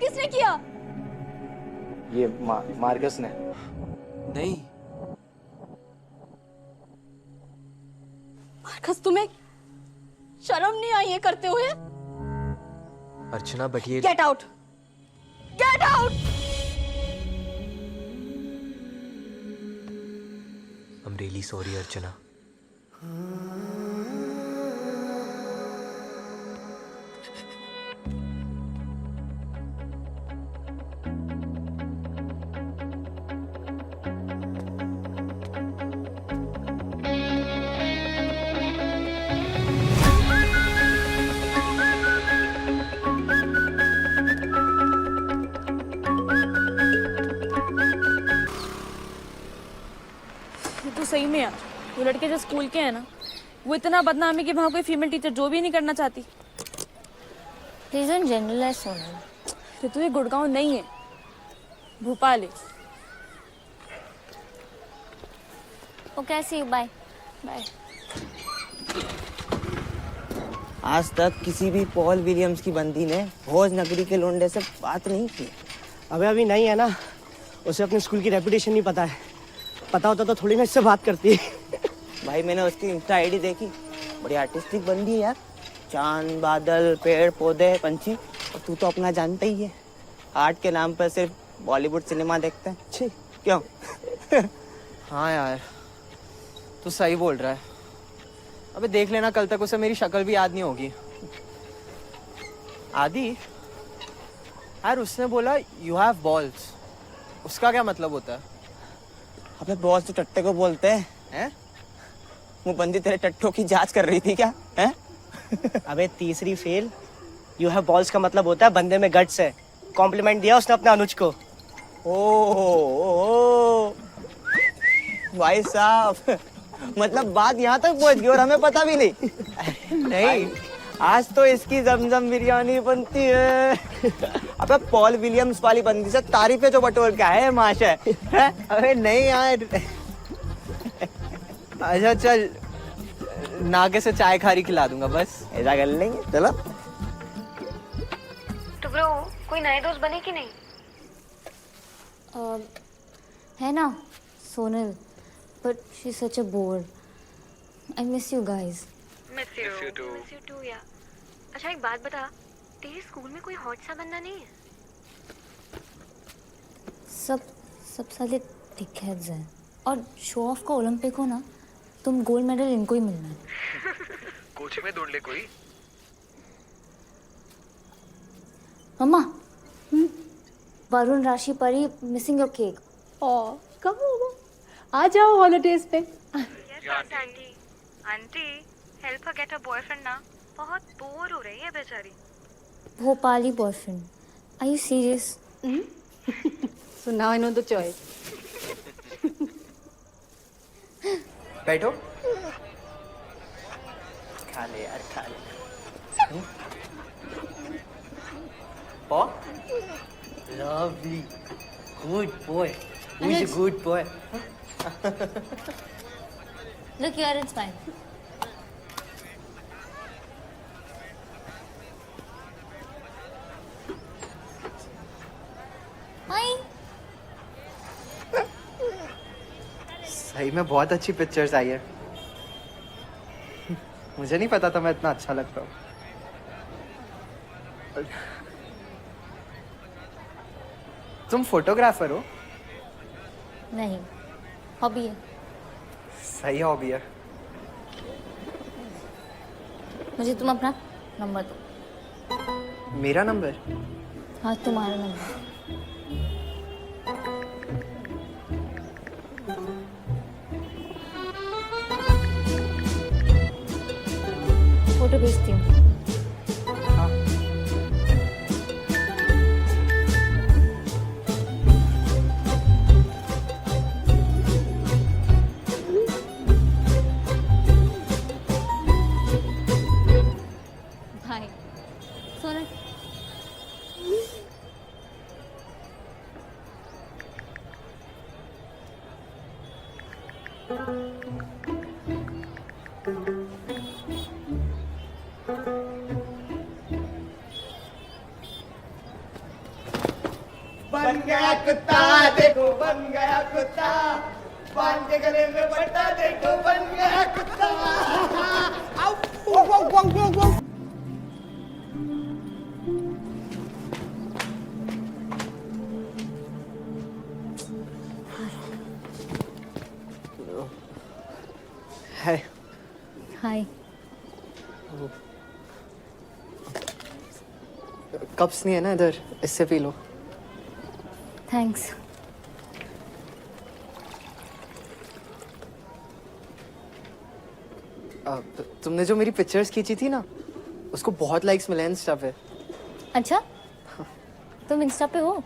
किसने किया? ये मार्कस ने। नहीं मार्कस, तुम्हें शर्म नहीं आई ये करते हुए? अर्चना बट ये get out, get out. I am really sorry Archana. तो सही में यार, वो लड़के जो स्कूल के हैं ना, वो इतना बदनाम है कि वहाँ कोई फीमेल टीचर जो भी नहीं करना चाहती। Please don't generalise Sonal. तो तुझे गुड़गांव नहीं है, भोपाल है। Okay, see you, bye bye. आज तक किसी भी पॉल विलियम्स की बंदी ने भोज नगरी के लोंडे से बात नहीं की। अबे अभी नहीं है ना, उसे अपने स्कूल की रेपुटेशन नहीं पता है। पता होता तो थोड़ी ना इससे बात करती है। भाई मैंने उसकी इंस्टा आईडी देखी, बड़ी आर्टिस्टिक बंदी है यार। चांद, बादल, पेड़ पौधे, पंछी। और तू तो अपना जानता ही है, आर्ट के नाम पर सिर्फ बॉलीवुड सिनेमा देखते हैं। छी, क्यों? हाँ यार, तू सही बोल रहा है। अबे देख लेना, कल तक उसे मेरी शक्ल भी याद नहीं होगी। आदि यार, उसने बोला यू हैव बॉल्स, उसका क्या मतलब होता है? अबे बॉल्स तो टट्टे को बोलते हैं। वो बंदी तेरे टट्टों की जांच कर रही थी क्या? हैं? अबे तीसरी फेल। यू हैव बॉल्स का मतलब होता है बंदे में गट्स है। कॉम्प्लीमेंट दिया उसने अपने अनुज को। ओ भाई साहब, मतलब बात यहाँ तक पहुँच गई और हमें पता भी नहीं। नहीं, आज तो इसकी जमजम बिरयानी बनती है। अबे पॉल विलियम्स वाली बंदी से तारीफें जो बटोर क्या है माशा है? अबे नहीं यार। अच्छा चल, नागे से चाय खारी खिला दूंगा, बस ऐसा कर लेंगे। चलो। तो ब्रो, कोई नए दोस्त बने कि नहीं? है ना, Sonal, but she is such a bore. I miss you guys. Miss you too ya. अच्छा एक बात बता, तेरे स्कूल में कोई हॉट सा बंदा नहीं है? सब साले दिक्कत हैं। और शो ऑफ का ओलंपिक हो ना, तुम गोल्ड मेडल इनको ही मिलना है। कोचिंग में ढूंढ ले कोई। मम्मा, वरुण, राशि, परी मिसिंग योर केक। ओ, कब होगा? आ जाओ हॉलिडेज पे। Aunty, aunty help her get a boyfriend ना, बहुत बोर हो रही है बेचारी। भोपाली boyfriend, are you serious? So now I know the choice. बैठो, खा ले यार, खा ले। पॉ, lovely, good boy. Who is a good boy? Look here, it's fine. Hi. सही में बहुत अच्छी पिक्चर्स आई है। मुझे नहीं पता था मैं इतना अच्छा लगता हूँ। तुम फोटोग्राफर हो? नहीं, हॉबी है। सही हॉबी है। मुझे तुम अपना नंबर दो। मेरा नंबर? हाँ, तुम्हारा नंबर। फोटो भेजती हूँ। भाई, सोनल। बन गया कुत्ता देखो बन गया कुत्ता बांध के गले में पट्टा देखो बन गया कुत्ता आओ वो वो वो वो वो हाय हाय। कप्स नहीं है ना इधर, इससे पी लो। थैंक्स। तुमने जो मेरी पिक्चर्स खींची थी ना, उसको बहुत लाइक्स मिले हैं इंस्टा पे। अच्छा, तुम इंस्टा पे हो?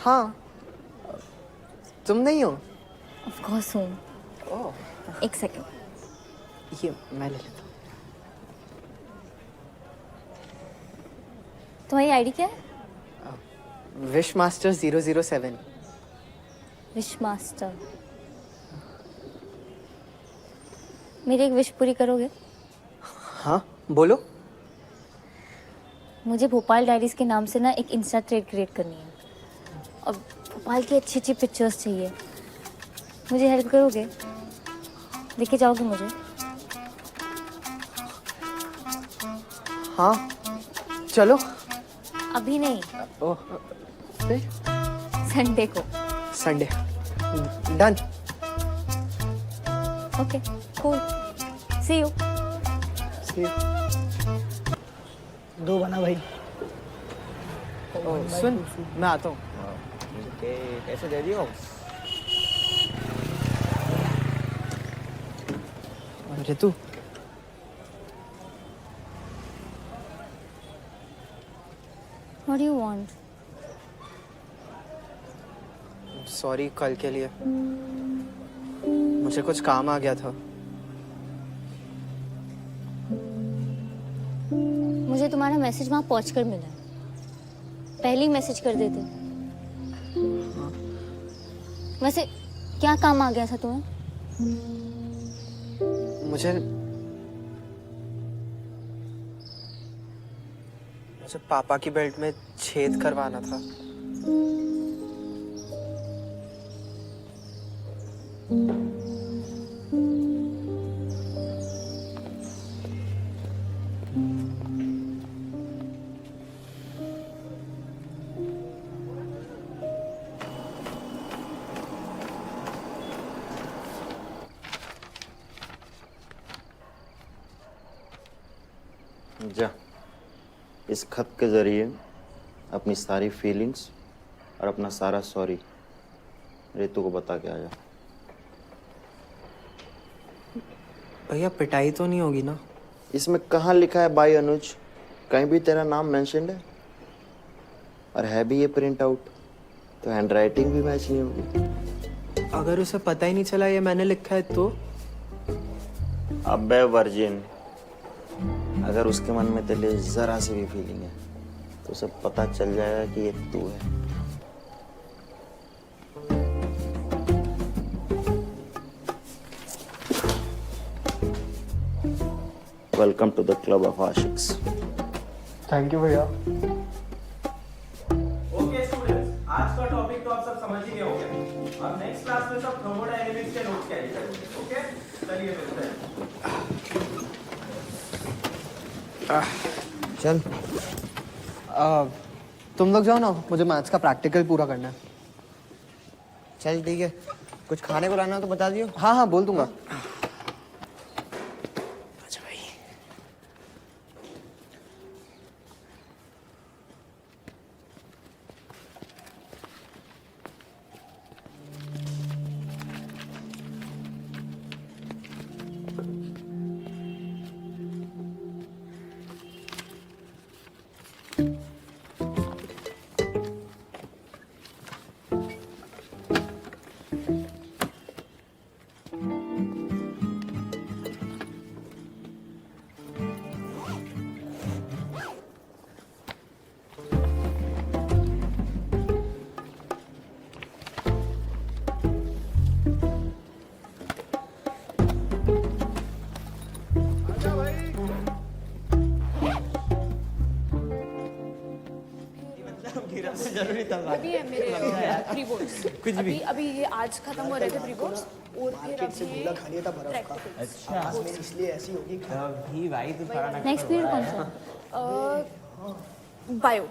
हाँ, तुम नहीं हो? ऑफ कोर्स हूँ। ओह, एक सेकंड, ये मैं ले लेता हूँ। तुम्हारी आईडी क्या है? Wish master 007। Wish master. मेरी एक विश पूरी करोगे? हाँ, बोलो। मुझे भोपाल डायरीज के नाम से ना एक इंस्टा थ्रेड क्रिएट करनी है और भोपाल की अच्छी अच्छी पिक्चर्स चाहिए। मुझे हेल्प करोगे? लेके जाओगे मुझे? हाँ, चलो। अभी नहीं, ओह, फिर? संडे को। Sunday. Done. Okay, cool. See you. See you. दो बना भाई। सुन, मैं आता हूँ। कैसे दे दियो? अरे तू What do you want? Sorry कल के लिए, मुझे कुछ काम आ गया था। मुझे तुम्हारा मैसेज वहां पहुंचकर मिला। पहले ही मैसेज कर देते। वैसे क्या काम आ गया था तुम्हें? मुझे पापा की बेल्ट में छेद करवाना था। जा, इस खत के जरिए अपनी सारी फीलिंग्स और अपना सारा सॉरी रितु को बता के आया। भैया पिटाई तो नहीं होगी ना? इसमें कहाँ लिखा है बाय अनुज? कहीं भी तेरा नाम मेंशन्ड है? और है भी ये प्रिंट आउट, तो हैंडराइटिंग भी मैच नहीं होगी। अगर उसे पता ही नहीं चला ये मैंने लिखा है तो? अबे वर्जिन, अगर उसके मन में तेरे लिए जरा सी भी फीलिंग है तो उसे पता चल जाएगा कि ये तू है। Welcome to the club of आशिक्स। थैंक यू भैया। ओके स्टूडेंट्स, आज का टॉपिक तो आप सब समझ ही गए होंगे। अब नेक्स्ट क्लास में सब थर्मोडायनेमिक्स के नोट्स कैरी करेंगे। ओके, चलिए मिलते हैं। चल, तुम लोग जाओ ना, मुझे मैथ्स का प्रैक्टिकल पूरा करना है। चल ठीक है, कुछ खाने को लाना हो तो बता दियो। हाँ हाँ, बोल दूंगा। जरूरी था अभी है मेरे प्री बोर्ड्स कुछ भी। अभी ये आज खत्म हो रहे थे प्री बोर्ड्स और फिर अभी खा लिया था बर्फ का। अच्छा इसलिए ऐसी होगी। अभी भाई तू थोड़ा ना नेक्स्ट पीरियड कौन सा? बायो।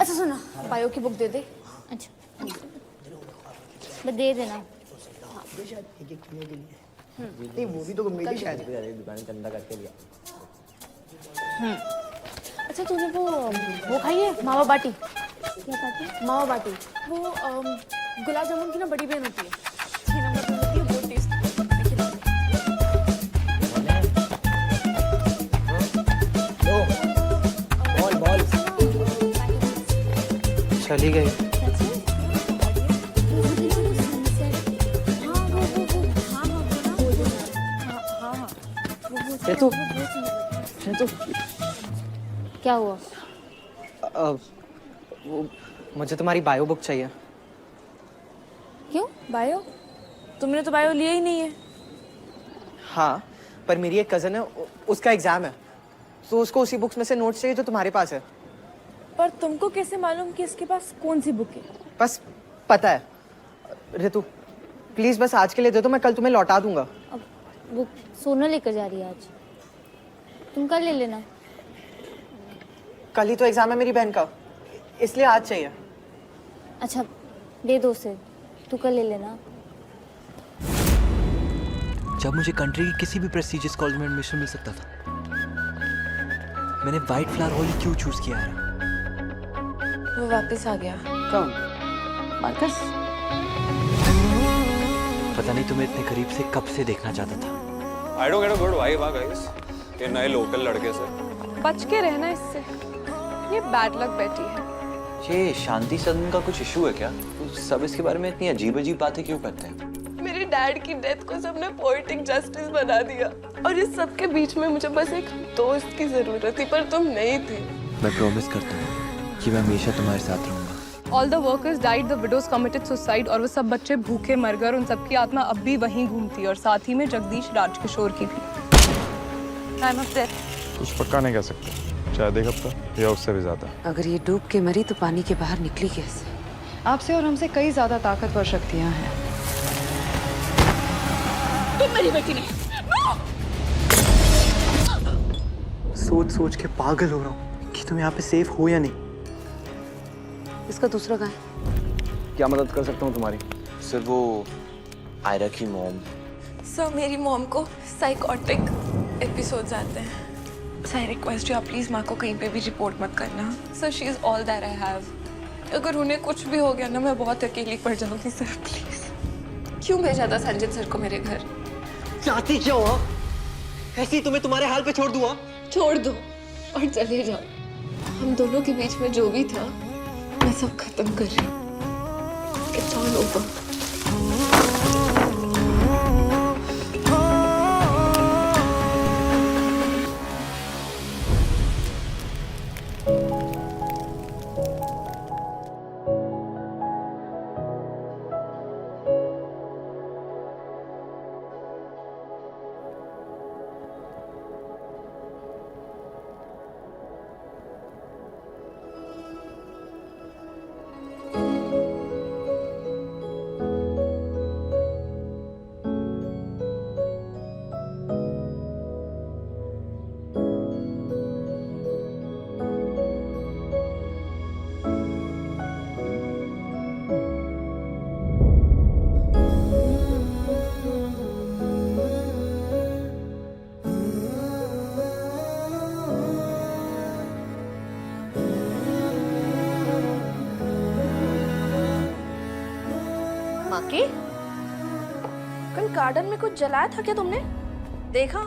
अच्छा सुना, बायो की बुक दे दे। अच्छा बस दे देना। एक एक खाने के लिए। नहीं वो भी तो मेरी शायद दुकान चंदा करके लिया। अच्छा तूने वो खाई है मावा बाटी? क्या बाटी? मावा बाटी। वो गुलाब जामुन की ना बड़ी बहन होती है, 6 नंबर पे होती है, बहुत टेस्टी। बॉल बॉल चली गई। रितु, क्या हुआ? वो मुझे तुम्हारी बायो बुक चाहिए। क्यों बायो? तुमने तो बायो लिया ही नहीं है। हाँ, पर मेरी एक कज़न है, उसका एग्ज़ाम है, तो उसको उसी बुक्स में से नोट्स चाहिए जो तुम्हारे पास है। पर तुमको कैसे मालूम कि इसके पास कौन सी बुक है? बस पता है। रितु प्लीज़ बस आज के लिए दे दो, मैं कल तुम्हें लौटा दूंगा। अब वो सोनल लेकर जा रही है आज, तुम कल ले लेना। कल ही तो एग्ज़ाम है मेरी बहन का, इसलिए आज चाहिए। अच्छा दे दो उसे, तू कल ले लेना। जब मुझे कंट्री के किसी भी प्रेस्टिजियस कॉलेज में एडमिशन मिल सकता था, मैंने वाइट फ्लावर हॉल क्यों चूज किया है? वो वापस आ गया। कौन? मार्कस? पता नहीं तुम्हें इतने करीब से कब से देखना चाहता था। I don't get a good vibe, guys. ये नए लोकल लड़के से। बच के रहना इससे, ये बैड लक बैठी है। ये शांति सदन का कुछ इशू है क्या? सब इसके बारे में इतनी अजीब अजीब बातें क्यों करते हैं? मेरे डैड की डेथ को सबने पोएटिक जस्टिस बना दिया, और इस सब के बीच में मुझे बस एक दोस्त की जरूरत थी, पर तुम नहीं थे। मैं प्रॉमिस करता हूँ कि मैं हमेशा तुम्हारे साथ रहूंगा। All the workers died, the widows committed suicide, और वो सब बच्चे भूखे मर गए, और उन सबकी आत्मा अब भी वहीं घूमती है, और साथ ही में जगदीश राजकिशोर की भी। Time of death. कुछ पक्का नहीं कह सकते, शायद एक हफ्ता या उससे भी ज्यादा। अगर ये डूब के मरी तो पानी के बाहर निकली कैसे? आपसे और हमसे कई ज्यादा ताकतवर शक्तियां हैं। तुम मेरी बेटी नहीं। सोच सोच के पागल हो रहा हूँ कि तुम यहाँ पे सेफ हो या नहीं। इसका दूसरा कहाँ है? क्या मदद कर सकता हूँ तुम्हारी? सिर्फ वो आयरा की मॉम। सर मेरी मॉम को साइकोटिक एपिसोड्स आते हैं। सर रिक्वेस्ट यू, आप प्लीज माँ को कहीं पे भी रिपोर्ट मत करना। Sir she is all that I have. अगर उन्हें कुछ भी हो गया ना, मैं बहुत अकेली पड़ जाऊंगी सर, प्लीज। क्यों भेजा था संजय सर को मेरे घर? चाहती क्या हो? ऐसी तुम्हें तुम्हारे हाल पे छोड़ दूँ? छोड़ दो और चले जाओ। हम दोनों के बीच में जो भी था मैं सब खत्म कर रही हूँ। It's all over. माकी, कल गार्डन में कुछ जलाया था क्या तुमने? देखा,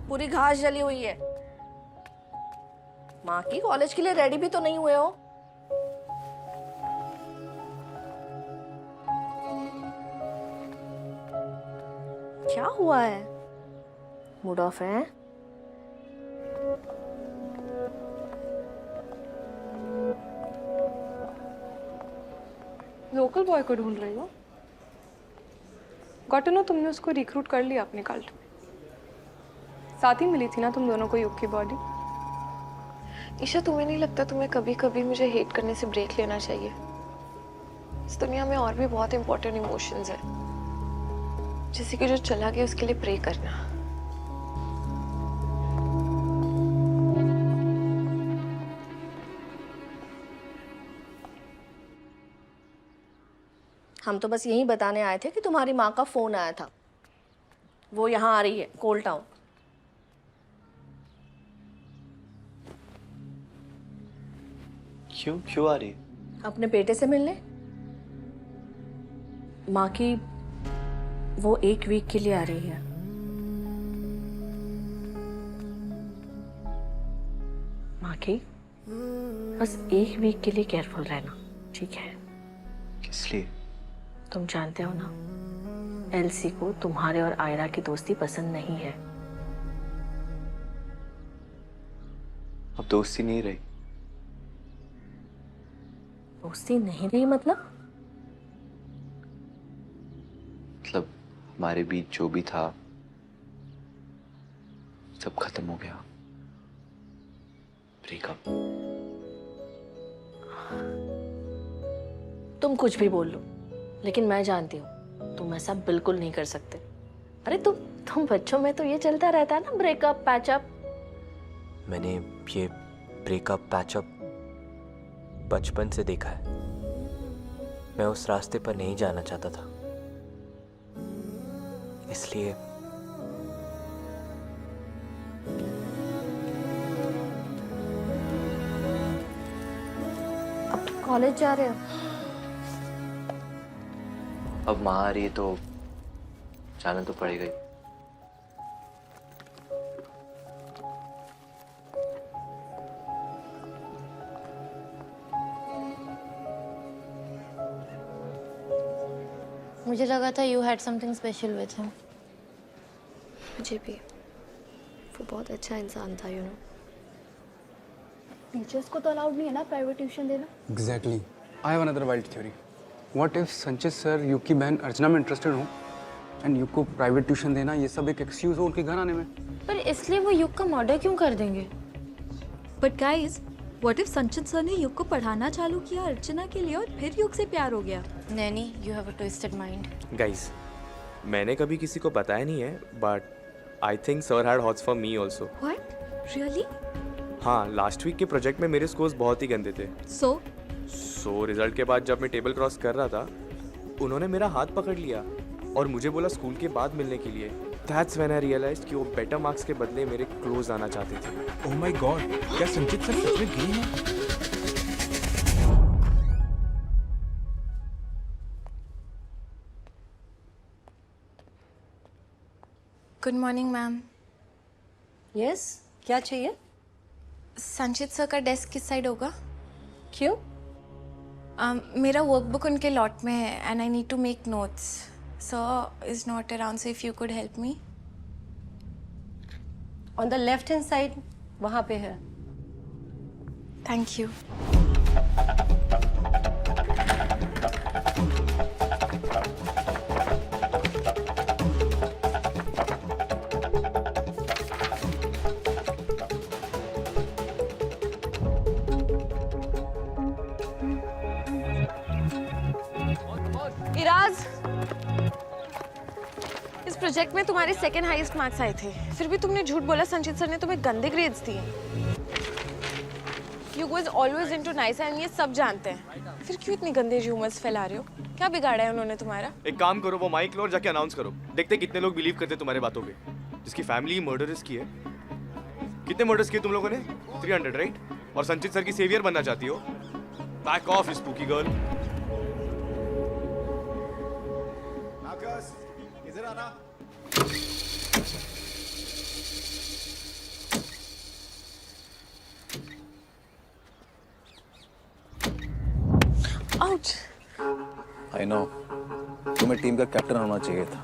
पूरी घास जली हुई है। माकी, कॉलेज के लिए रेडी भी तो नहीं हुए हो। क्या हुआ है? मूड ऑफ है? लोकल बॉय को ढूंढ रही हो? गॉट टू नो तुमने उसको रिक्रूट कर लिया अपने कल्ट में। साथ ही मिली थी ना तुम दोनों को युग की बॉडी। ईशा, तुम्हें नहीं लगता तुम्हें कभी कभी मुझे हेट करने से ब्रेक लेना चाहिए? इस दुनिया में और भी बहुत इंपॉर्टेंट इमोशंस है, जैसे कि जो चला गया उसके लिए प्रे करना। हम तो बस यही बताने आए थे कि तुम्हारी माँ का फोन आया था, वो यहाँ आ रही है कोल्ड टाउन। क्यों क्यों आ रही है? अपने बेटे से मिलने। माँ की वो 1 वीक के लिए आ रही है। माँ की बस 1 वीक के लिए केयरफुल रहना, ठीक है? किस लिए? तुम जानते हो ना, एलसी को तुम्हारे और आयरा की दोस्ती पसंद नहीं है। अब दोस्ती नहीं रही। दोस्ती नहीं रही मतलब? मतलब हमारे बीच जो भी था सब खत्म हो गया। ब्रेकअप। तुम कुछ भी बोल लो, लेकिन मैं जानती हूँ तुम ऐसा बिल्कुल नहीं कर सकते। अरे तुम बच्चों में तो ये चलता रहता है ना, ब्रेकअप पैचअप। मैंने ये ब्रेकअप पैचअप बचपन से देखा है। मैं उस रास्ते पर नहीं जाना चाहता था, इसलिए अब कॉलेज जा रहे हो? अब माँ आ रही है तो जाना तो पड़ेगा ही। मुझे लगा था you had something special with him. मुझे भी, वो बहुत अच्छा इंसान था, यू नो। टीचर्स को तो अलाउड नहीं है ना प्राइवेट ट्यूशन देना। Exactly. I have another wild theory. What if संचित सर युग की बहन अर्चना में इंटरेस्टेड हो एंड युग को प्राइवेट ट्यूशन देना ये सब एक एक्सक्यूज हो उनके घर आने में? पर इसलिए वो युग का मर्डर क्यों कर देंगे? बट गाइस, व्हाट इफ संचित सर ने युग को पढ़ाना चालू किया अर्चना के लिए और फिर युग से प्यार हो गया? Naini, you have a twisted mind. Guys, मैंने कभी किसी को बताया नहीं है, but I think sir had hots for me also. What? Really? हाँ, लास्ट वीक के प्रोजेक्ट में मेरे स्कोर्स बहुत ही गंदे थे। सो रिजल्ट के बाद जब मैं टेबल क्रॉस कर रहा था, उन्होंने मेरा हाथ पकड़ लिया और मुझे बोला स्कूल के बाद मिलने के लिए। दैट्स व्हेन आई रियलाइज्ड कि वो बेटर मार्क्स के बदले मेरे क्लोज आना चाहते थे। ओह माय गॉड, क्या संचित सर सच में गए हैं? Good morning ma'am. यस, क्या चाहिए? संचित सर का डेस्क किस साइड होगा? क्यों? मेरा वर्कबुक उनके लॉट में है and I need to make notes. Sir is not around, so if you could help me. On the left hand side, वहाँ पे है। Thank you. इराज, इस प्रोजेक्ट में तुम्हारे सेकंड हाईएस्ट मार्क्स आए थे, फिर भी तुमने झूठ बोला संचित सर ने तुम्हें गंदे ग्रेड्स दिए। You was always into nice and ये सब जानते हैं, फिर क्यों इतनी गंदे र्यूमर्स फैला रहे हो? क्या बिगाड़ा है उन्होंने तुम्हारा? एक काम करो, वो माइक लो और जाके अनाउंस करो। देखते कितने लोग बिलीव करते तुम्हारे बातों पे। जिसकी फैमिली मर्डरस की है। कितने मर्डर्स किए तुम लोगों ने? 300, राइट? और संचित सर की सेवियर बनना चाहती हो? Back of spooky girl. इधर आना। आउच। आई नो, तुम्हें टीम का कैप्टन होना चाहिए था।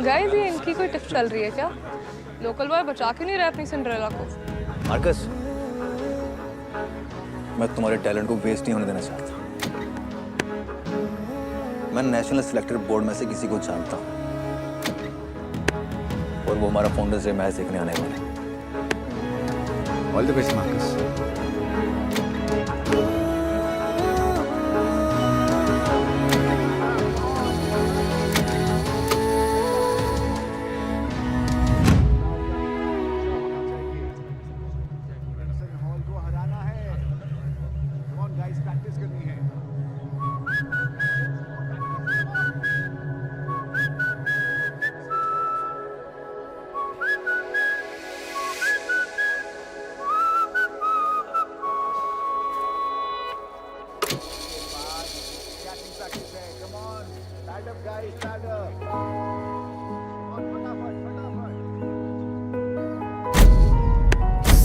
गाइस, गाइस ये इनकी कोई टिप चल रही है क्या? लोकल बॉय बचा क्यों नहीं रहा अपनी सिंड्रेला को? मार्कस, मैं तुम्हारे टैलेंट को वेस्ट नहीं होने देना चाहता। मैं नेशनल सिलेक्टेड बोर्ड में से किसी को जानता हूँ और वो हमारा फाउंडर्स डे मैच देखने आने वाले। All the best Marcus.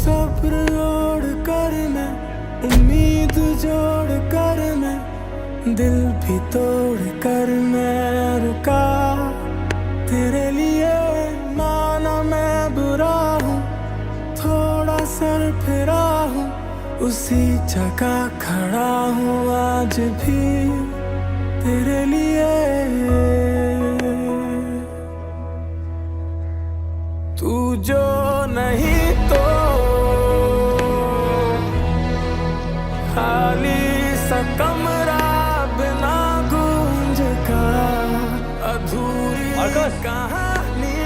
सब्र जोड़ कर मैं, उम्मीद जोड़ कर मैं, दिल भी तोड़ कर मैं रुका। तेरे लिए माना मैं बुरा हूँ, थोड़ा सर फिरा हूँ, उसी जगह खड़ा हूँ आज भी तेरे लिए। तू जो नहीं तो खाली सा कमरा बिना गूंज का, अधूरी कहानी।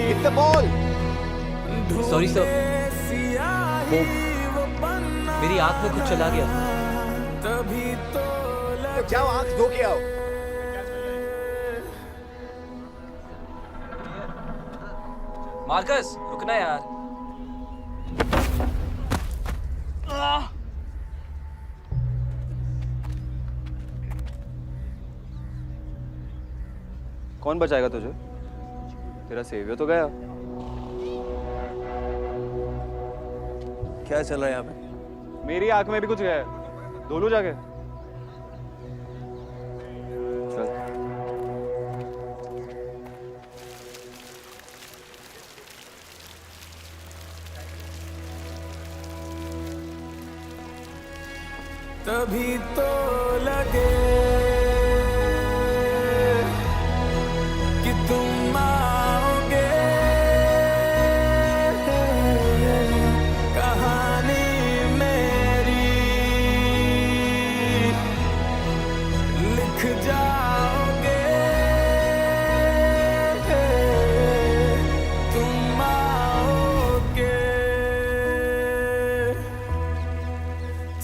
Hit the ball. Sorry sir. मेरी आंख में कुछ चला गया। तभी तो जाओ आंख धो के आओ। मार्कस रुकना यार। कौन बचाएगा तुझे? तेरा सेवियर तो गया। क्या चल रहा है यहाँ पे? मेरी आंख में भी कुछ गया है। धो लो जाके। चल। तभी तो लगे कि तुम आओगे, कहानी मेरी लिख जाओगे, तुम आओगे,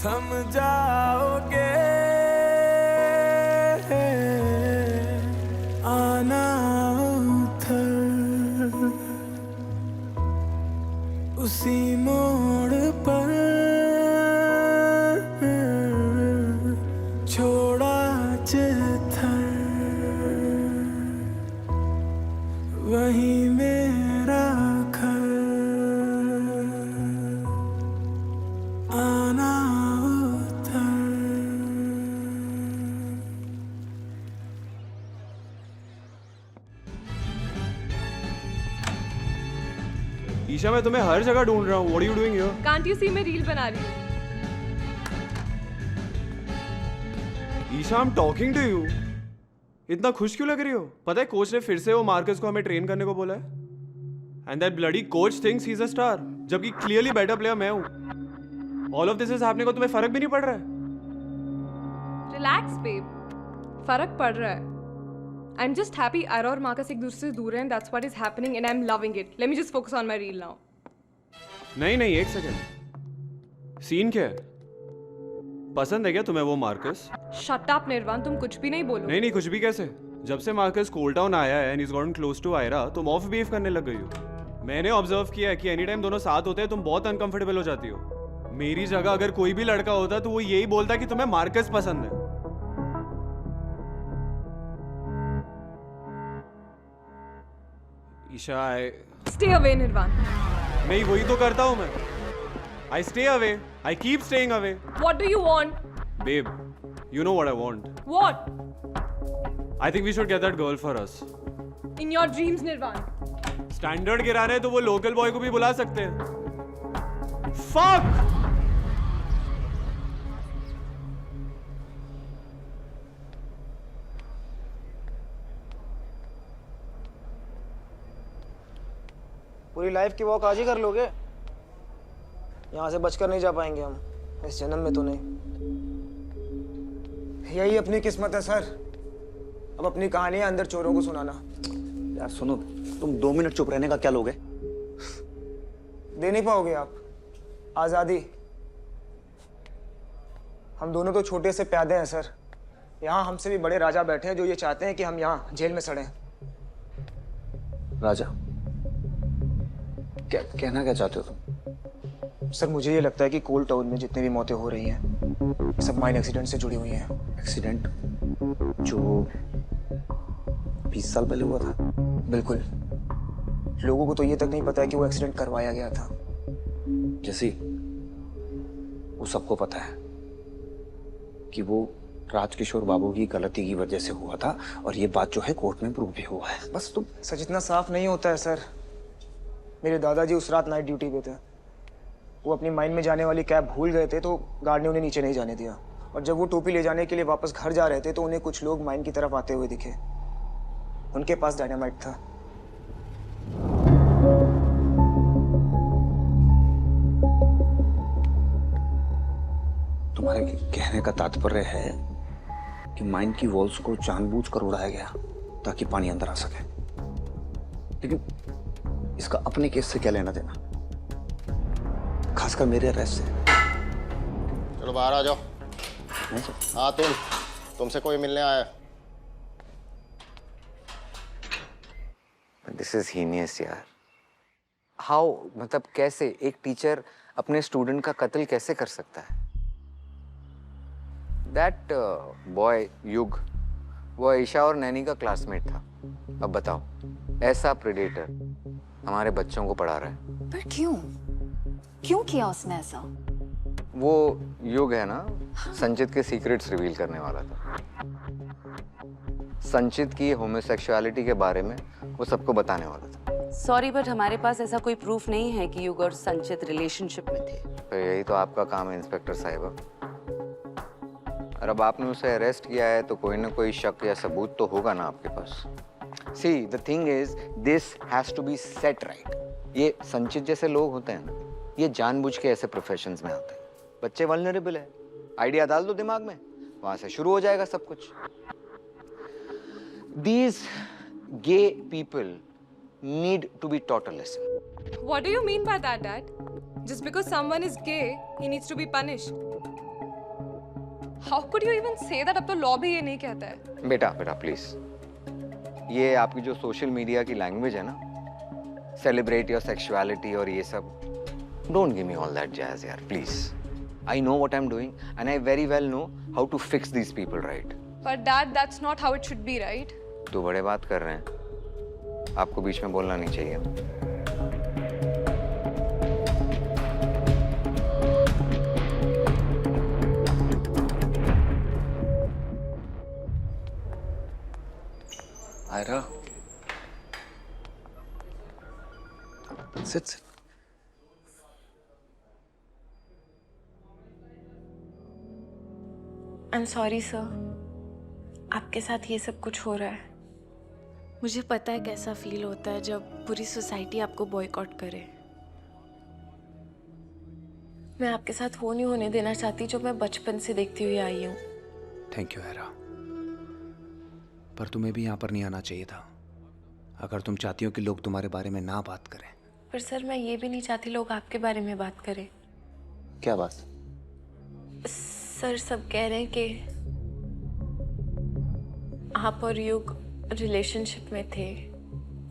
थम जाओगे, आना उधर उसी मोड़ पर, छोड़ा जिधर वही मेरा घर, आना ईशा, मैं तुम्हें हर जगह ढूंढ रहा हूँ। What are you doing here? Can't you see मैं रील बना रही हूँ? Isha, I'm talking to you. इतना खुश क्यों लग रही हो? पता है कोच ने फिर से वो मार्कस को हमें ट्रेन करने को बोला है। And that bloody coach thinks he's a star, जबकि clearly better player मैं हूँ। All of this is happening को तुम्हें फर्क भी नहीं पड़ रहा है? Relax, babe. फर्क पड़ रहा है. I'm just happy Ira और मार्कस एक दूसरे से दूर हैं. That's what is happening and I'm loving it. Let me just focus on my reel now. नहीं, एक सेकंड। सीन क्या है? पसंद है क्या तुम्हें वो मार्कस? Shut up, निर्वाण. तुम कुछ भी नहीं बोलो. नहीं, कुछ भी कैसे? जब से मार्कस कोल टाउन आया है and he's gotten close to Ira, तुम ऑफ बिहेव करने लग गई हो। मैंने ऑब्जर्व किया है कि एनी टाइम दोनों साथ होते हैं तुम बहुत अनकंफर्टेबल हो जाती हो। मेरी जगह अगर कोई भी लड़का होता तो वो यही बोलता कि तुम्हें मार्कस पसंद है। ईशा, Stay away, निर्वाण. नहीं, वही तो करता हूँ मैं। I stay away. I keep staying away. What do you want? Babe, you know what I want. What? I think we should get that girl for us. In your dreams, Nirvan. Standard गिरा रहे हैं तो वो लोकल बॉय को भी बुला सकते हैं। फक! पूरी लाइफ की वॉक आज ही कर लोगे? यहाँ से बचकर नहीं जा पाएंगे हम, इस जन्म में तो नहीं। यही अपनी किस्मत है सर। अब अपनी कहानियां अंदर चोरों को सुनाना। यार सुनो, तुम 2 मिनट चुप रहने का क्या लोगे? दे नहीं पाओगे आप आजादी। हम दोनों तो छोटे से प्यादे हैं सर। यहाँ हमसे भी बड़े राजा बैठे हैं जो ये चाहते हैं कि हम यहाँ जेल में सड़ें। राजा क्या कहना क्या चाहते हो तुम? सर मुझे ये लगता है कि कोल टाउन में जितनी भी मौतें हो रही हैं सब माइन एक्सीडेंट से जुड़ी हुई हैं। एक्सीडेंट जो 20 साल पहले हुआ था? बिल्कुल। लोगों को तो ये तक नहीं पता है कि वो एक्सीडेंट करवाया गया था। जैसी वो सबको पता है कि वो राजकिशोर बाबू की गलती की वजह से हुआ था और ये बात जो है कोर्ट में प्रूव भी हुआ है। बस तुम सच इतना साफ नहीं होता है सर। मेरे दादाजी उस रात नाइट ड्यूटी पे थे। वो अपनी माइन में जाने वाली कैब भूल गए थे तो गार्ड ने उन्हें नीचे नहीं जाने दिया। और जब वो टोपी ले जाने के लिए वापस घर जा रहे थे तो उन्हें कुछ लोग माइन की तरफ आते हुए दिखे। उनके पास डायनामाइट था। तुम्हारे कहने का तात्पर्य है कि माइन की वॉल्स को जानबूझकर उड़ाया गया ताकि पानी अंदर आ सके। लेकिन इसका अपने केस से क्या लेना देना, खासकर मेरे अरेस्ट से? चलो बाहर आ जाओ। हाँ तुमसे कोई मिलने आया। दिस इज हीनियस यार। हाउ, मतलब कैसे एक टीचर अपने स्टूडेंट का कत्ल कैसे कर सकता है? दैट बॉय युग वो ईशा और नैनी का क्लासमेट था। अब बताओ, ऐसा प्रेडेटर हमारे बच्चों को पढ़ा रहा है। पर क्यों क्यों किया उसने ऐसा? वो युग है ना, संचित के सीक्रेट्स रिवील करने वाला था। संचित की होमोसेक्सुअलिटी के बारे में वो सबको बताने वाला था। सॉरी बट हमारे पास ऐसा कोई प्रूफ नहीं है कि युग और संचित रिलेशनशिप में थे। तो यही तो आपका काम है इंस्पेक्टर साहिबा। और अब आपने उसे अरेस्ट किया है तो कोई ना कोई शक या सबूत तो होगा ना आपके पास। See the thing is this has to be set right. ये संचित जैसे लोग होते हैं ना, ये जानबूझ के ऐसे प्रोफेशंस में आते हैं। बच्चे वल्नरेबल है, आइडिया डाल दो दिमाग में, वहां से शुरू हो जाएगा सब कुछ। These gay people need to be taught a lesson. What do you mean by that, Dad? Just because someone is gay, he needs to be punished. How could you even say that? अब तो लॉ भी ये नहीं कहता है। बेटा प्लीज, ये आपकी जो सोशल मीडिया की लैंग्वेज है ना, सेलिब्रेट योर सेक्सुअलिटी और ये सब, don't give me all that jazz यार please. I know what I am doing and I very well know how to fix these people right. But Dad, that's not how it should be, right? तो बड़े बात कर रहे हैं, आपको बीच में बोलना नहीं चाहिए। Ayra, sit. I'm sorry, sir. आपके साथ ये सब कुछ हो रहा है। मुझे पता है कैसा फील होता है जब पूरी सोसाइटी आपको बॉयकॉट करे। मैं आपके साथ वो नहीं होने देना चाहती जो मैं बचपन से देखती हुई आई हूँ। थैंक यू हैरा, पर तुम्हें भी यहाँ पर नहीं आना चाहिए था अगर तुम चाहती हो कि लोग तुम्हारे बारे में ना बात करें। पर सर मैं ये भी नहीं चाहती लोग आपके बारे में बात करें। क्या बात? सर सब कह रहे हैं कि आप और युग रिलेशनशिप में थे,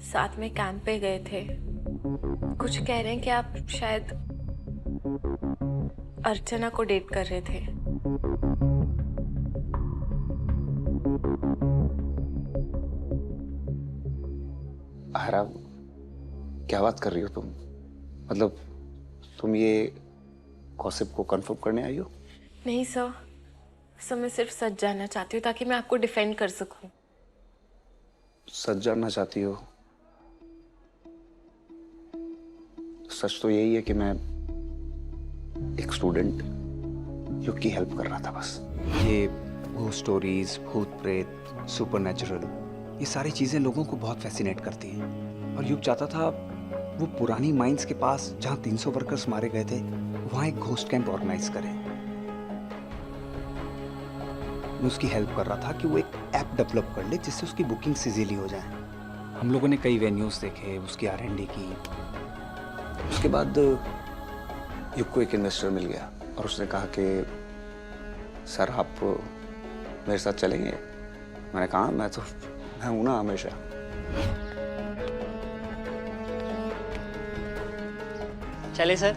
साथ में कैंप पे गए थे। कुछ कह रहे हैं कि आप शायद अर्चना को डेट कर रहे थे। आयरा, क्या बात कर रही हो तुम? मतलब तुम ये गॉसिप को कंफर्म करने आई हो? नहीं सर, मैं सिर्फ सच जानना चाहती हूँ ताकि मैं आपको डिफेंड कर सकूं। सच जानना चाहती हो, सच तो यही है कि मैं एक स्टूडेंट युग की हेल्प कर रहा था बस। ये वो स्टोरीज, भूत प्रेत, सुपरनेचुरल, ये सारी चीजें लोगों को बहुत फैसिनेट करती हैं और युग चाहता था वो पुरानी माइंस के पास जहां 300 वर्कर्स मारे गए थे वहां एक घोस्ट कैंप ऑर्गेनाइज करे। मैं उसकी हेल्प कर रहा था कि वो एक ऐप डेवलप कर ले जिससे उसकी बुकिंग्स इजीली हो जाए। हम लोगों ने कई वेन्यूज देखे, उसकी R&D की। उसके बाद युग को एक इन्वेस्टर मिल गया और उसने कहा कि सर आप मेरे साथ चलेंगे। मैंने कहा मैं हूं ना हमेशा। चले सर।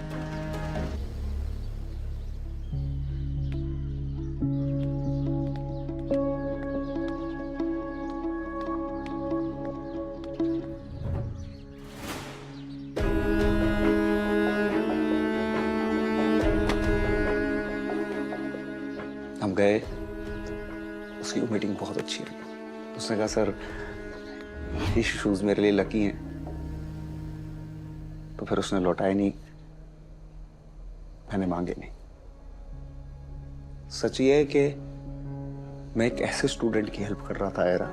हम गए, उसकी मीटिंग बहुत अच्छी रही। उसने कहा सर ये शूज मेरे लिए लकी हैं, तो फिर उसने लौटाए नहीं, मैंने मांगे नहीं। सच ये है कि मैं एक ऐसे स्टूडेंट की हेल्प कर रहा था आयरा,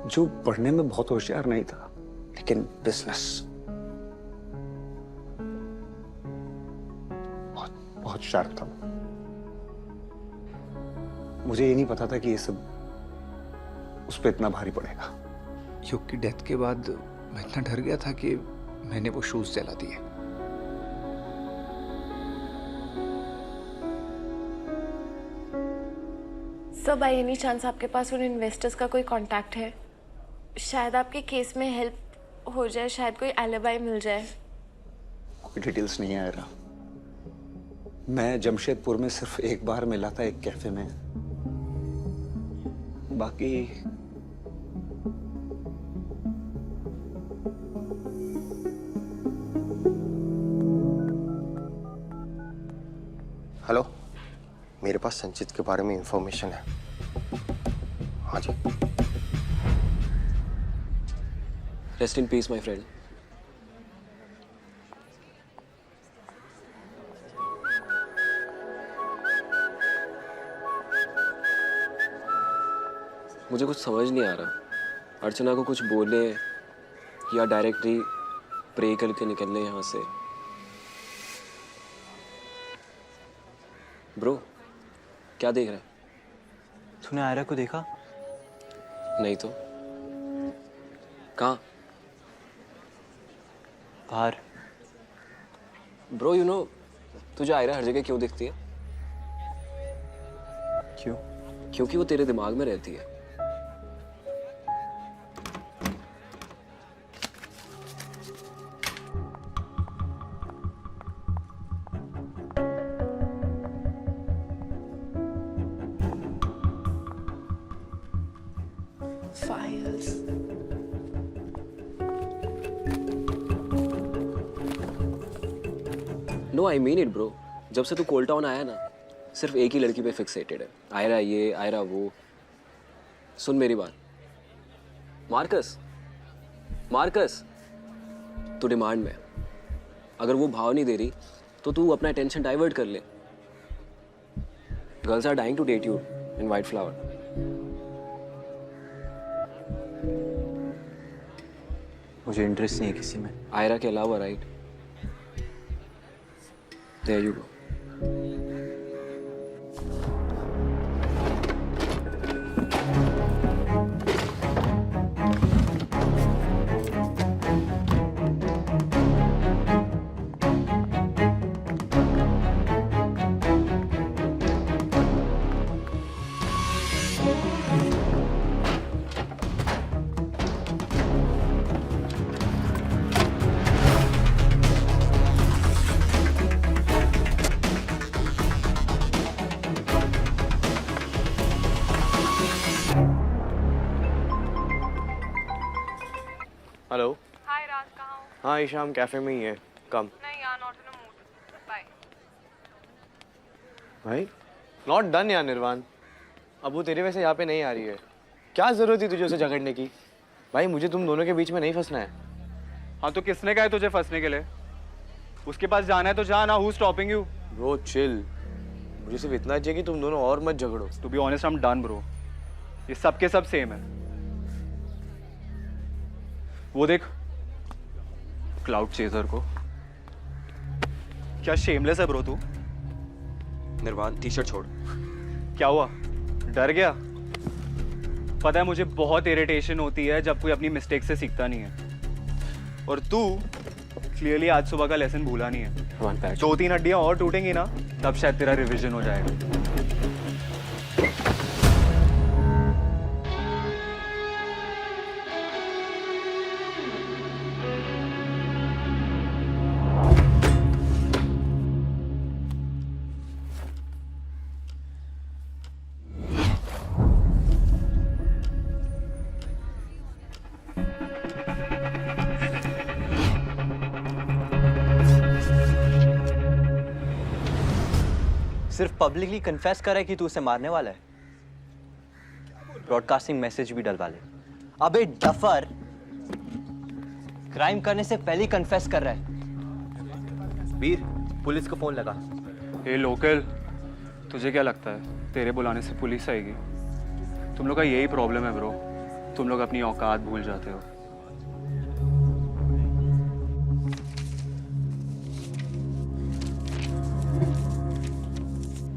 जो पढ़ने में बहुत होशियार नहीं था लेकिन बिजनेस बहुत शार्प था। मुझे ये नहीं पता था कि ये सब उस पर इतना भारी पड़ेगा। युग की डेथ के बाद मैं इतना डर गया था कि मैंने वो शूज जला दिए। सर बाय एनी चांस आपके पास उन इन्वेस्टर्स का कोई कांटेक्ट है? शायद आपके केस में हेल्प हो जाए, शायद कोई एलिबाई मिल जाए। कोई डिटेल्स नहीं आ रहा। मैं जमशेदपुर में सिर्फ एक बार मिला था एक कैफे में, बाकी हेलो, मेरे पास संचित के बारे में इंफॉर्मेशन है। हाँ जी। Rest in peace my friend. मुझे कुछ समझ नहीं आ रहा। अर्चना को कुछ बोले या डायरेक्टली प्रे करके निकलने यहाँ से। ब्रो, क्या देख रहा है? तूने आयरा को देखा? नहीं तो। कहाँ? बाहर। ब्रो यू नो, तुझे आयरा हर जगह क्यों दिखती है? क्यों? क्योंकि वो तेरे दिमाग में रहती है। Files. No I mean it bro. जब से तू कोल्ड टाउन आया ना, सिर्फ एक ही लड़की पे फिक्सेटेड है। आयरा ये, आयरा वो। सुन मेरी बात, मार्कस, मार्कस, तू डिमांड में। अगर वो भाव नहीं दे रही तो तू अपना अटेंशन डाइवर्ट कर ले। Girls are dying to date you in white flower. मुझे इंटरेस्ट नहीं है किसी में। आयरा के अलावा, right? There you go. Hello. Hi Raj, कहाँ हो? हाँ ईशाम कैफे में ही है, कम। नहीं यार, not in a mood. Bye. भाई नॉट डन यार निर्वाण, अब वो तेरे वैसे यहाँ पे नहीं आ रही है। क्या जरूरत थी तुझे उसे झगड़ने की? भाई मुझे तुम दोनों के बीच में नहीं फंसना है। हाँ तो किसने कहा है तुझे फंसने के लिए? उसके पास जाना है तो जा ना, who stopping you? Bro chill, मुझे सिर्फ इतना चाहिए कि तुम दोनों और मत झगड़ो। To be honest I am done bro, ये सब के सब सेम है। वो देख क्लाउड चेजर को, क्या शेमलेस है ब्रो तू। निर्वाण टी शर्ट छोड़। क्या हुआ, डर गया? पता है मुझे बहुत इरिटेशन होती है जब कोई अपनी मिस्टेक से सीखता नहीं है, और तू क्लियरली आज सुबह का लेसन भूला नहीं है। 2-3 हड्डियां और टूटेंगी ना, तब शायद तेरा रिवीजन हो जाएगा। सिर्फ पब्लिकली कन्फेस करे कि तू उसे मारने वाला है, ब्रॉडकास्टिंग मैसेज भी डलवा ले। अबे डफर, क्राइम करने से पहले कन्फेस कर रहा है। वीर, पुलिस को फोन लगा। ए लोकल, तुझे क्या लगता है तेरे बुलाने से पुलिस आएगी? तुम लोग का यही प्रॉब्लम है ब्रो, तुम लोग अपनी औकात भूल जाते हो।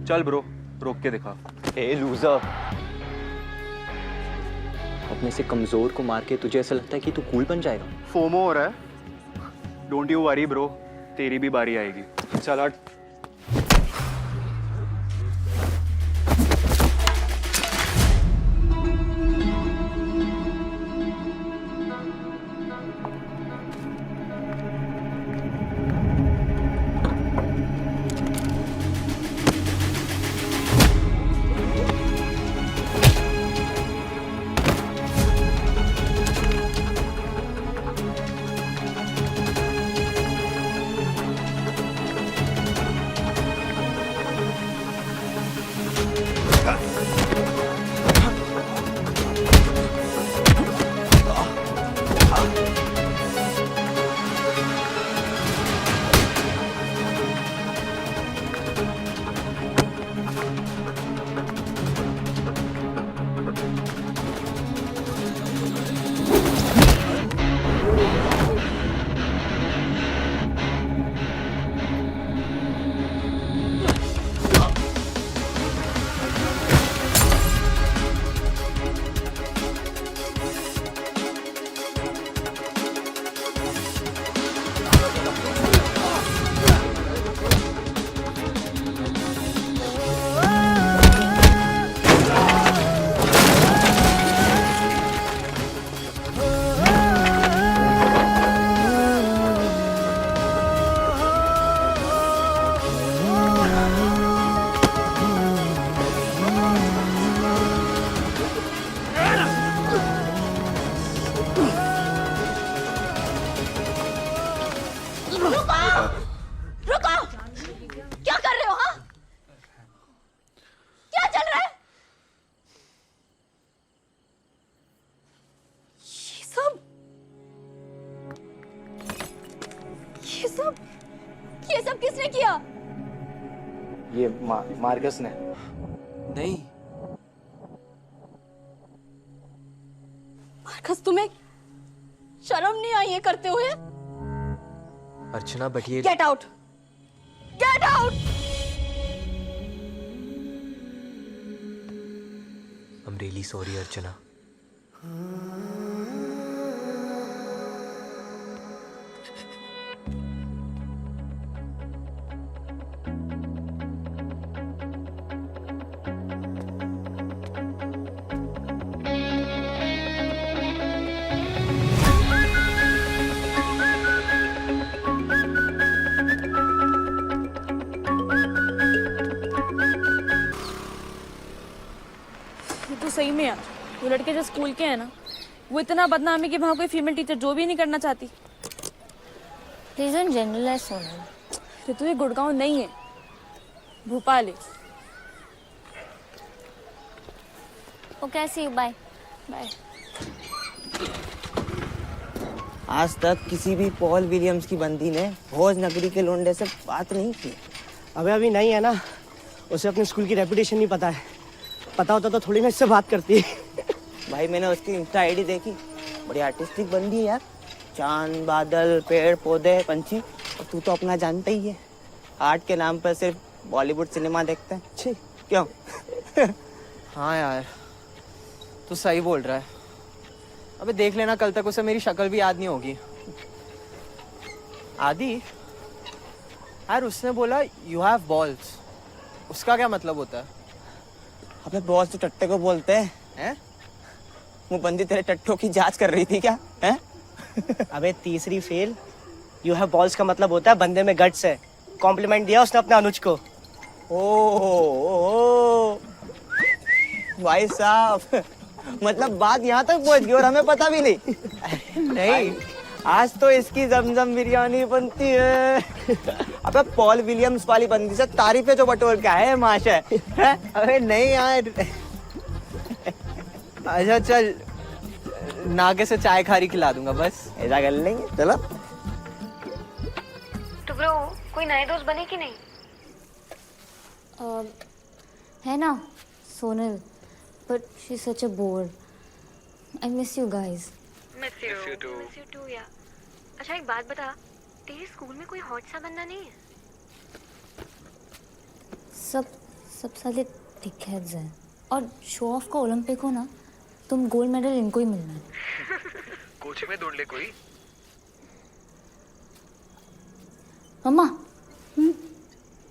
चल ब्रो, रोक के दिखा। ए लूजर, अपने से कमजोर को मार के तुझे ऐसा लगता है कि तू कूल बन जाएगा? फोमो हो रहा है? डोंट यू वरी ब्रो, तेरी भी बारी आएगी। चल हट। ये सब किसने किया? ये मार्कस ने। नहीं मार्कस, तुम्हें शर्म नहीं आई ये करते हुए? अर्चना बट ये get out, get out. I am really sorry Archana. सही में यार, वो लड़के जो स्कूल के हैं ना, वो इतना बदनाम है कि वहाँ कोई फीमेल टीचर जो भी नहीं करना चाहती। Please don't generalise Sonal. तो ये गुड़गांव नहीं है, भोपाल है। Okay, see you, bye. Bye. आज तक किसी भी पॉल विलियम्स की बंदी ने भोज नगरी के लोंडे से बात नहीं की। अबे अभी नहीं है ना, उसे अपने स्कूल की रेपुटेशन नहीं पता है। पता होता तो थोड़ी ना इससे बात करती। भाई मैंने उसकी इंस्टा आईडी देखी, बड़ी आर्टिस्टिक बंदी है यार। चांद, बादल, पेड़ पौधे, पंछी। और तू तो अपना जानता ही है, आर्ट के नाम पर सिर्फ बॉलीवुड सिनेमा देखते हैं। छी क्यों? हाँ यार, तू सही बोल रहा है। अबे देख लेना, कल तक उसे मेरी शक्ल भी याद नहीं होगी। आदि यार, उसने बोला यू हैव बॉल्स, उसका क्या मतलब होता है? अबे बॉल्स तो टट्टे को बोलते हैं। वो बंदी तेरे टट्टों की जांच कर रही थी क्या? हैं? अबे तीसरी फेल। यू हैव बॉल्स का मतलब होता है बंदे में गट्स है। कॉम्प्लीमेंट दिया उसने अपने अनुज को। ओ भाई साहब, मतलब बात यहाँ तक पहुँच गई और हमें पता भी नहीं। नहीं, आज तो इसकी जमजम बिरयानी बनती है। अबे पॉल विलियम्स वाली बंदी से तारीफें जो बटोर क्या है माशा है? अबे नहीं यार। अच्छा चल, नागे से चाय खारी खिला दूंगा, बस ऐसा कर लेंगे। चलो। तो ब्रो, कोई नए दोस्त बने कि नहीं? है ना, Sonal, but she's such a bore. I miss you guys. Miss you too यार। अच्छा एक बात बता, तेरे स्कूल में कोई हॉट सा बंदा नहीं है? सब साले dickheads हैं। और शो ऑफ का ओलंपिक हो ना, तुम गोल्ड मेडल इनको ही मिलना है। कोचिंग में ढूंढ ले कोई। मम्मा,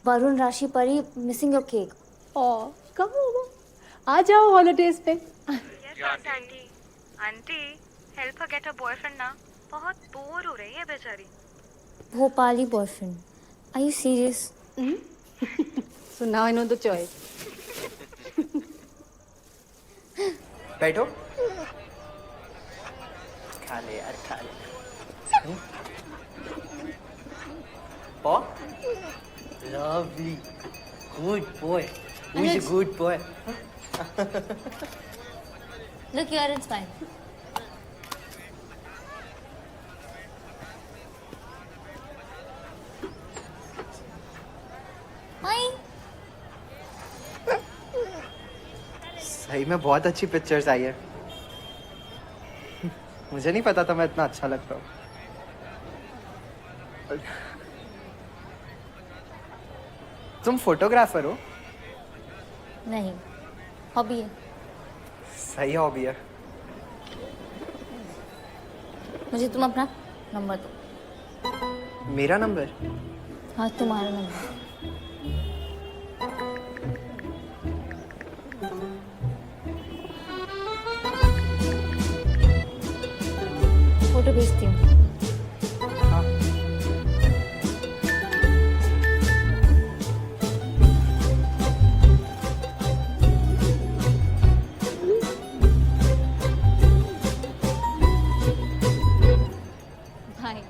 वरुण, राशि, परी मिसिंग योर केक। कब होगा? आ जाओ हॉलिडेज पे। Aunty, aunty help her get a boyfriend ना, बहुत बोर हो रही है बेचारी। भोपाली boyfriend, are you serious? So now I know the choice. बैठो, खा ले यार, खा ले। पॉ, lovely, good boy, who's a good boy? Look here, it's fine. Hi. सही में बहुत अच्छी पिक्चर्स आई है। मुझे नहीं पता था मैं इतना अच्छा लगता हूँ। तुम फोटोग्राफर हो? नहीं, हॉबी है। सही हॉबी है। मुझे तुम अपना नंबर दो। मेरा नंबर? हाँ, तुम्हारा नंबर। फोटो भेजती हूँ। हाय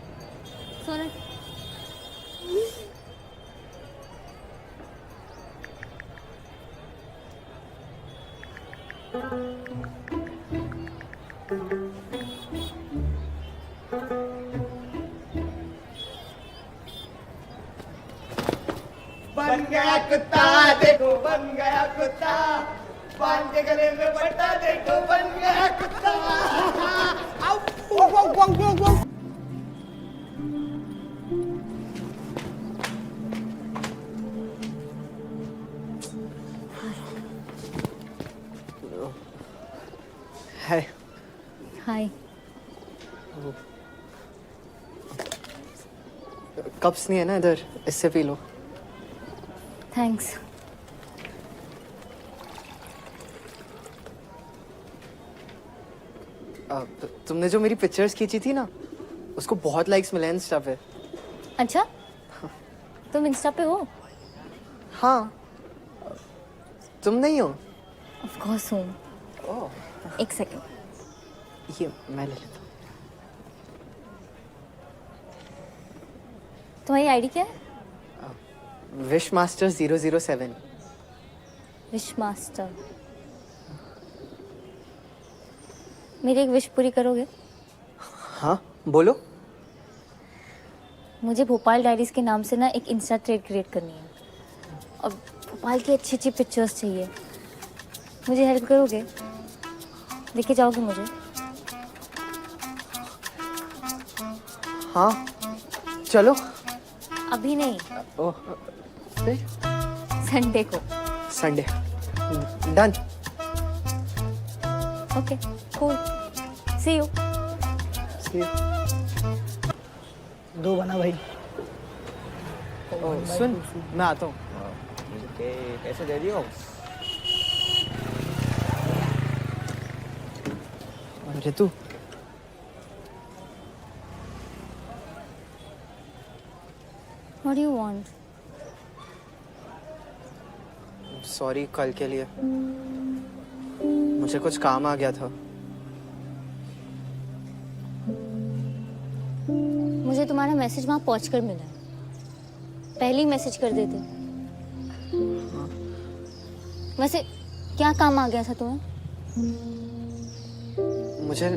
सोनल। बन गया कुत्ता, देखो बन गया कुत्ता, बांध के गले में बट्टा, देखो बन गया कुत्ता। आओ, वो, वो, वो, वो, वो। हाय। हाय। कप्स नहीं है ना इधर, इससे पी लो। थैंक्स। तुमने जो मेरी पिक्चर्स खींची थी ना, उसको बहुत लाइक्स मिले हैं इंस्टा पे। अच्छा, तुम इंस्टा पे हो? हाँ, तुम नहीं हो? ऑफ कोर्स हूँ। ओह, एक सेकंड, ये मैं ले लेता हूँ। तुम्हारी आईडी क्या है? Wish master 007। Wish master. मेरी एक विश पूरी करोगे? हाँ बोलो। मुझे भोपाल डायरीज के नाम से ना एक इंस्टा थ्रेड क्रिएट करनी है और भोपाल की अच्छी अच्छी पिक्चर्स चाहिए। मुझे हेल्प करोगे? लेके जाओगे मुझे? हाँ चलो। अभी नहीं, फिर संडे को। Sunday done. Okay cool, see you. दो बना भाई। सुन मैं आता हूँ। कैसे दे दियो? Ritu What do you want? Sorry कल के लिए, मुझे कुछ काम आ गया था। मुझे तुम्हारा मैसेज वहां पहुंचकर मिला है, पहले ही मैसेज कर देते। वैसे क्या काम आ गया था तुम्हें? मुझे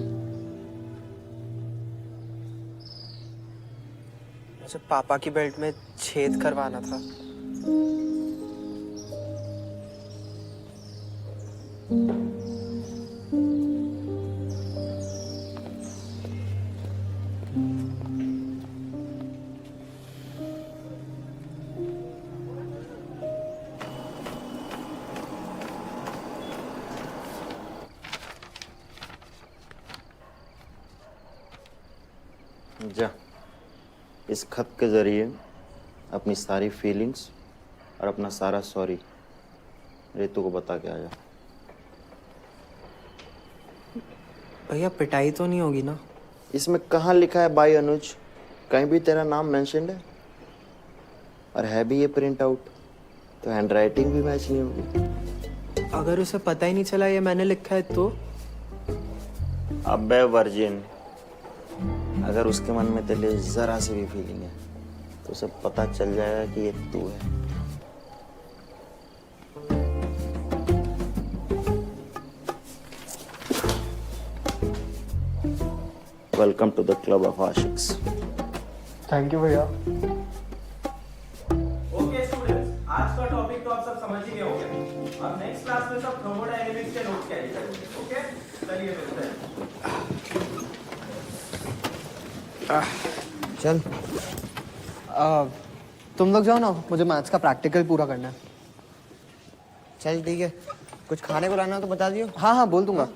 पापा की बेल्ट में छेद करवाना था। जा इस खत के जरिए अपनी सारी फीलिंग्स और अपना सारा सॉरी रितु को बता के आया। भैया पिटाई तो नहीं होगी ना? इसमें कहाँ लिखा है बाय अनुज? कहीं भी तेरा नाम मेंशन्ड है? और है भी ये प्रिंट आउट तो हैंडराइटिंग भी मैच नहीं होगी। अगर उसे पता ही नहीं चला ये मैंने लिखा है तो? अबे वर्जिन, अगर उसके मन में तेरे लिए जरा सी भी फीलिंग है तो उसे पता चल जाएगा कि ये तू है। Welcome to the club of आशिक्स। थैंक यू भैया। ओके स्टूडेंट्स, आज का टॉपिक तो आप सब समझ ही गए होंगे। अब नेक्स्ट क्लास में सब थर्मोडायनेमिक्स के नोट्स कैरी करेंगे। ओके चलिए मिलते हैं। चल तुम लोग जाओ ना, मुझे मैथ्स का प्रैक्टिकल पूरा करना है। चल ठीक है, कुछ खाने को लाना हो तो बता दियो। हाँ हाँ बोल दूंगा।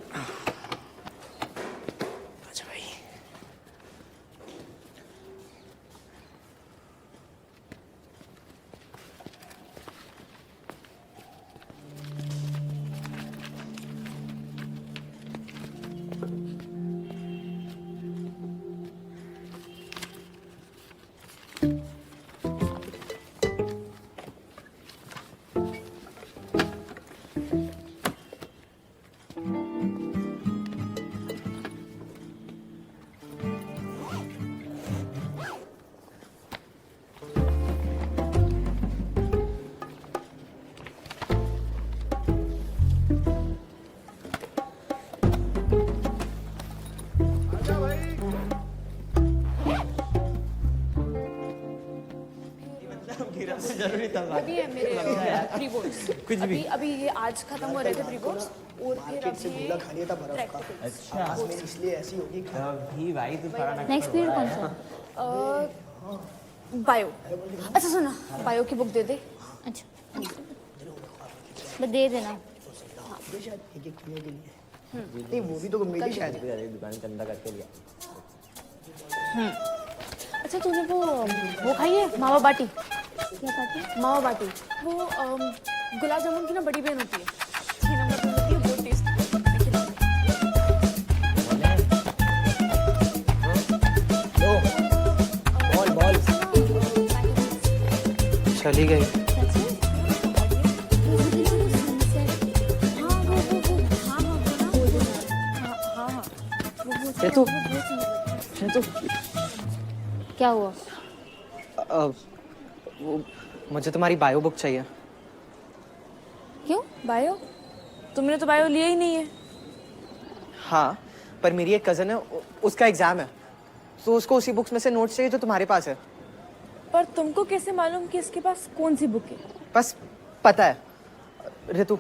जरूरी था अभी है मेरे प्री बोर्ड्स कुछ भी अभी ये आज खत्म हो रहे थे प्री बोर्ड्स और फिर अभी खा लिया था बर्फ का। अच्छा इसलिए ऐसी होगी। अभी भाई तू फराना। नेक्स्ट पीरियड कौन सा? बायो। अच्छा सुना, बायो की बुक दे दे। अच्छा बस दे देना। शायद एक खुलने के लिए नहीं, वो भी तो मेरी शायद दुकान चंदा करके लिया। अच्छा तूने वो खाई है मावा बाटी? क्या बाटी? मावा बाटी। वो गुलाब जामुन की ना बड़ी बहन होती है, 6 नंबर पे होती है, बहुत टेस्टी। बॉल बॉल चली गई। रितु, क्या हुआ? मुझे तुम्हारी बायो बुक चाहिए। क्यों बायो? तुमने तो बायो लिया ही नहीं है। हाँ पर मेरी एक कज़न है, उसका एग्ज़ाम है, तो उसको उसी बुक्स में से नोट्स चाहिए जो तुम्हारे पास है। पर तुमको कैसे मालूम कि इसके पास कौन सी बुक है? बस पता है। ऋतु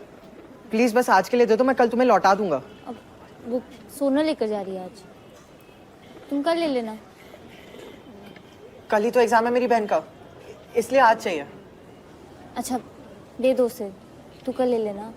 प्लीज़ बस आज के लिए दे दो, मैं कल तुम्हें लौटा दूंगा। अब वो सोना लेकर जा रही है आज, तुम कल ले लेना। कल ही तो एग्ज़ाम है मेरी बहन का, इसलिए आज चाहिए। अच्छा दे दो उसे, तू कल ले लेना।